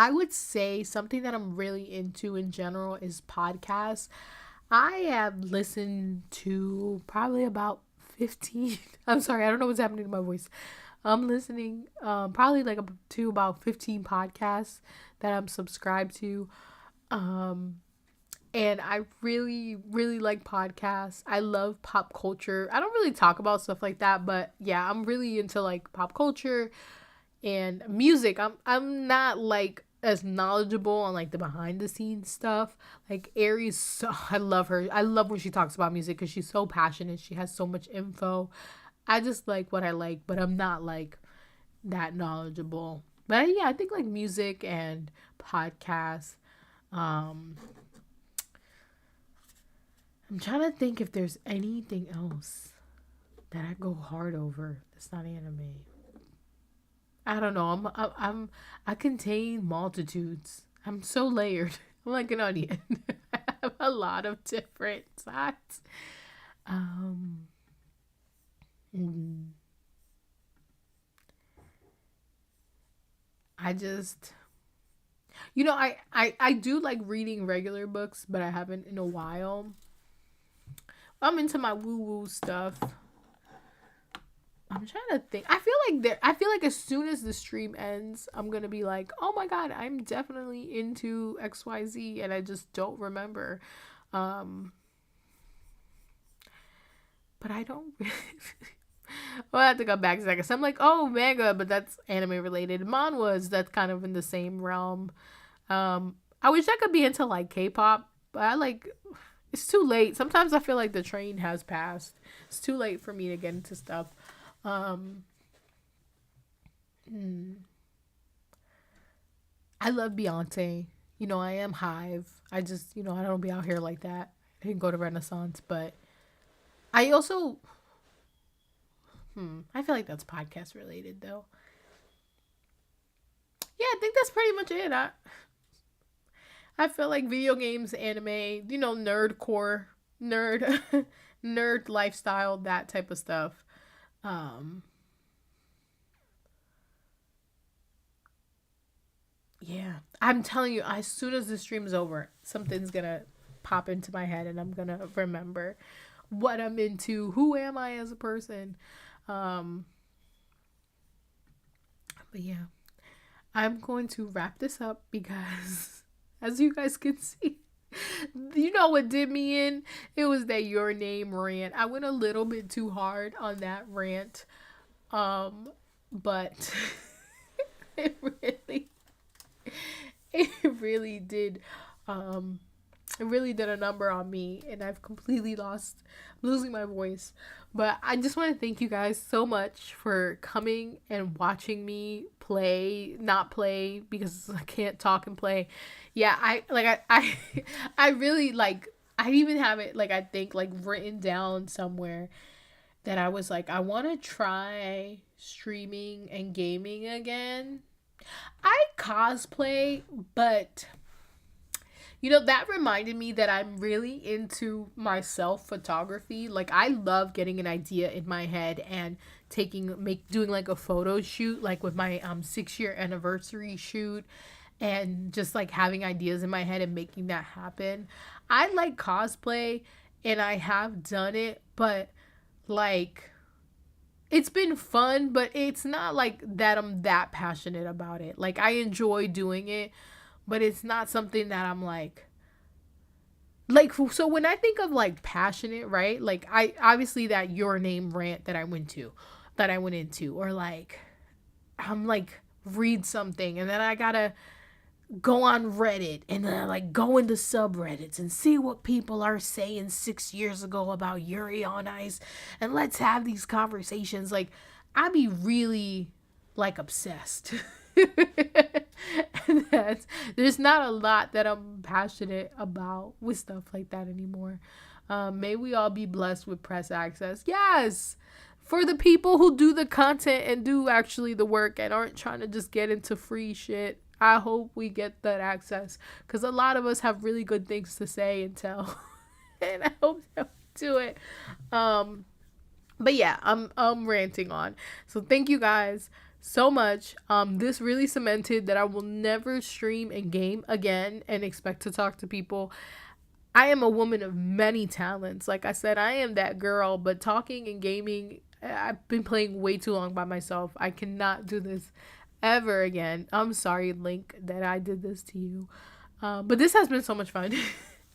would say something that I'm really into in general is podcasts. I have listened to probably about 15. I'm sorry, I don't know what's happening to my voice. I'm listening probably like to about 15 podcasts that I'm subscribed to. And I really, really like podcasts. I love pop culture. I don't really talk about stuff like that, but yeah, I'm really into like pop culture and music. I'm not like as knowledgeable on like the behind the scenes stuff. Like Aries, I love her. I love when she talks about music because she's so passionate. She has so much info. I just like what I like, but I'm not like that knowledgeable. But yeah, I think like music and podcasts. Um, I'm trying to think if there's anything else that I go hard over that's not anime. I don't know. I contain multitudes. I'm so layered. I'm like an onion. I have a lot of different sides. Um, mm, I just, I do like reading regular books, but I haven't in a while. I'm into my woo woo stuff. I'm trying to think. I feel like as soon as the stream ends, I'm gonna be like, oh my god, I'm definitely into XYZ, and I just don't remember. Um, but I don't. Well, I have to come back a second. So I'm like, oh, manga, but that's anime related. Manhwas, that's kind of in the same realm. I wish I could be into like K-pop, but it's too late. Sometimes I feel like the train has passed. It's too late for me to get into stuff. Um, hmm. I love Beyonce. I am Hive. I just, I don't be out here like that. I didn't go to Renaissance, but I also, I feel like that's podcast related though. Yeah, I think that's pretty much it. I feel like video games, anime, nerd core, nerd, nerd lifestyle, that type of stuff. Um, yeah, I'm telling you, as soon as the stream's over, something's gonna pop into my head, and I'm gonna remember what I'm into, who am I as a person. Um, but yeah, I'm going to wrap this up because, as you guys can see, you know what did me in? It was that Your Name rant. I went a little bit too hard on that rant. But it really, it really did, um, it really did a number on me, and I've completely losing my voice. But I just want to thank you guys so much for coming and watching me not play because I can't talk and play. Yeah, I really like. I even have it like I think like written down somewhere that I was like I want to try streaming and gaming again. I cosplay, but that reminded me that I'm really into my self photography. Like I love getting an idea in my head and doing like a photo shoot, like with my 6-year anniversary shoot, and just like having ideas in my head and making that happen. I like cosplay and I have done it, but like it's been fun, but it's not like that I'm that passionate about it. Like I enjoy doing it, but it's not something that I'm like so when I think of like passionate, right? Like I obviously that Your Name rant that I went into, or like I'm like read something and then I gotta go on Reddit and then I like go into subreddits and see what people are saying 6 years ago about Yuri on Ice, and let's have these conversations. Like I be really like obsessed. And there's not a lot that I'm passionate about with stuff like that anymore. May we all be blessed with press access. Yes, for the people who do the content and do actually the work and aren't trying to just get into free shit. I hope we get that access because a lot of us have really good things to say and tell, and I hope that we do it. But yeah, I'm ranting on. So thank you guys so much. This really cemented that I will never stream and game again and expect to talk to people. I am a woman of many talents. Like I said, I am that girl, but talking and gaming, I've been playing way too long by myself. I cannot do this ever again. I'm sorry, Link, that I did this to you. But this has been so much fun,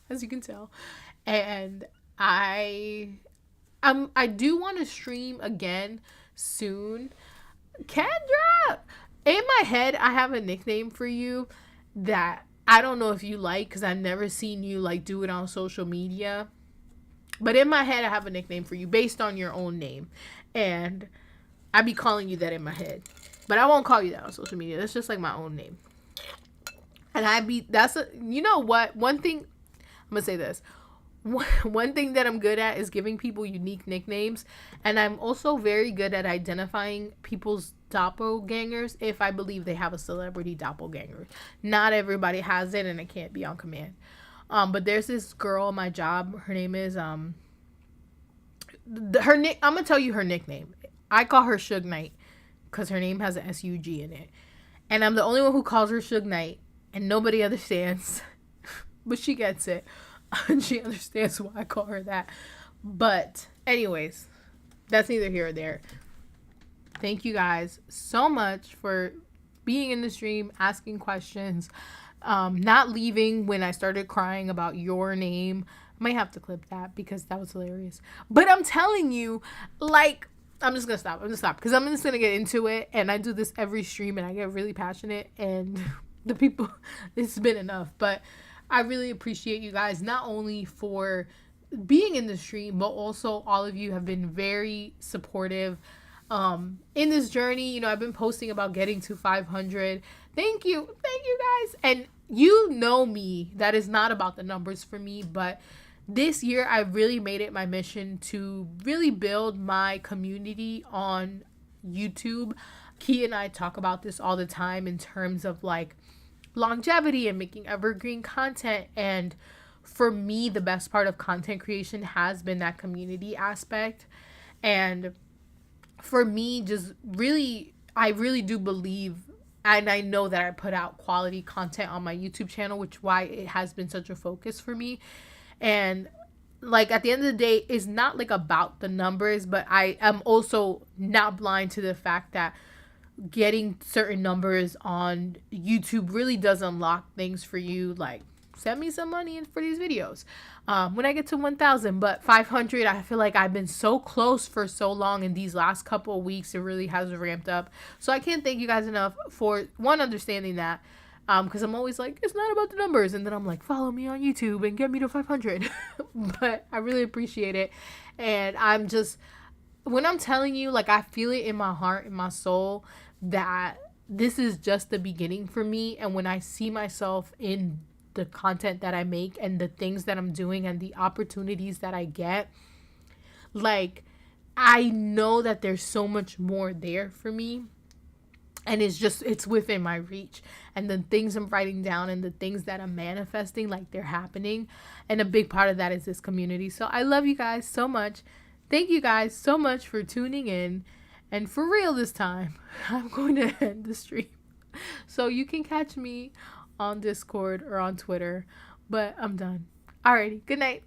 as you can tell. And I do want to stream again soon. Kendra! In my head, I have a nickname for you that I don't know if you like because I've never seen you like do it on social media. But in my head, I have a nickname for you based on your own name. And I be calling you that in my head. But I won't call you that on social media. That's just like my own name. And you know what? One thing, I'm going to say this. One thing that I'm good at is giving people unique nicknames. And I'm also very good at identifying people's doppelgangers if I believe they have a celebrity doppelganger. Not everybody has it, and it can't be on command. But there's this girl at my job. Her name is, I'm going to tell you her nickname. I call her Suge Knight because her name has an S-U-G in it. And I'm the only one who calls her Suge Knight. And nobody understands. But she gets it. And she understands why I call her that. But anyways, that's neither here or there. Thank you guys so much for being in the stream, asking questions, not leaving when I started crying about your name. I might have to clip that because that was hilarious. But I'm telling you, like, I'm just going to stop. Because I'm just going to get into it. And I do this every stream and I get really passionate. And the people, it's been enough. But I really appreciate you guys, not only for being in the stream, but also all of you have been very supportive in this journey. You know, I've been posting about getting to 500. Thank you guys. And you know me, that is not about the numbers for me, but this year I really made it my mission to really build my community on YouTube. Key and I talk about this all the time in terms of like longevity and making evergreen content. And for me, the best part of content creation has been that community aspect. And for me, just really, I really do believe, and I know that I put out quality content on my YouTube channel, which why it has been such a focus for me. And like at the end of the day, it's not like about the numbers, but I am also not blind to the fact that getting certain numbers on YouTube really does unlock things for you. Like, send me some money for these videos when I get to 1,000. But 500, I feel like I've been so close for so long, and these last couple of weeks it really has ramped up. So I can't thank you guys enough for understanding that, because I'm always like, it's not about the numbers, and then I'm like, follow me on YouTube and get me to 500. But I really appreciate it. And I'm just, when I'm telling you, like, I feel it in my heart, in my soul, that this is just the beginning for me. And when I see myself in the content that I make and the things that I'm doing and the opportunities that I get, like, I know that there's so much more there for me. And it's within my reach. And the things I'm writing down and the things that I'm manifesting, like, they're happening. And a big part of that is this community. So I love you guys so much. Thank you guys so much for tuning in. And for real this time, I'm going to end the stream. So you can catch me on Discord or on Twitter. But I'm done. Alrighty. Good night.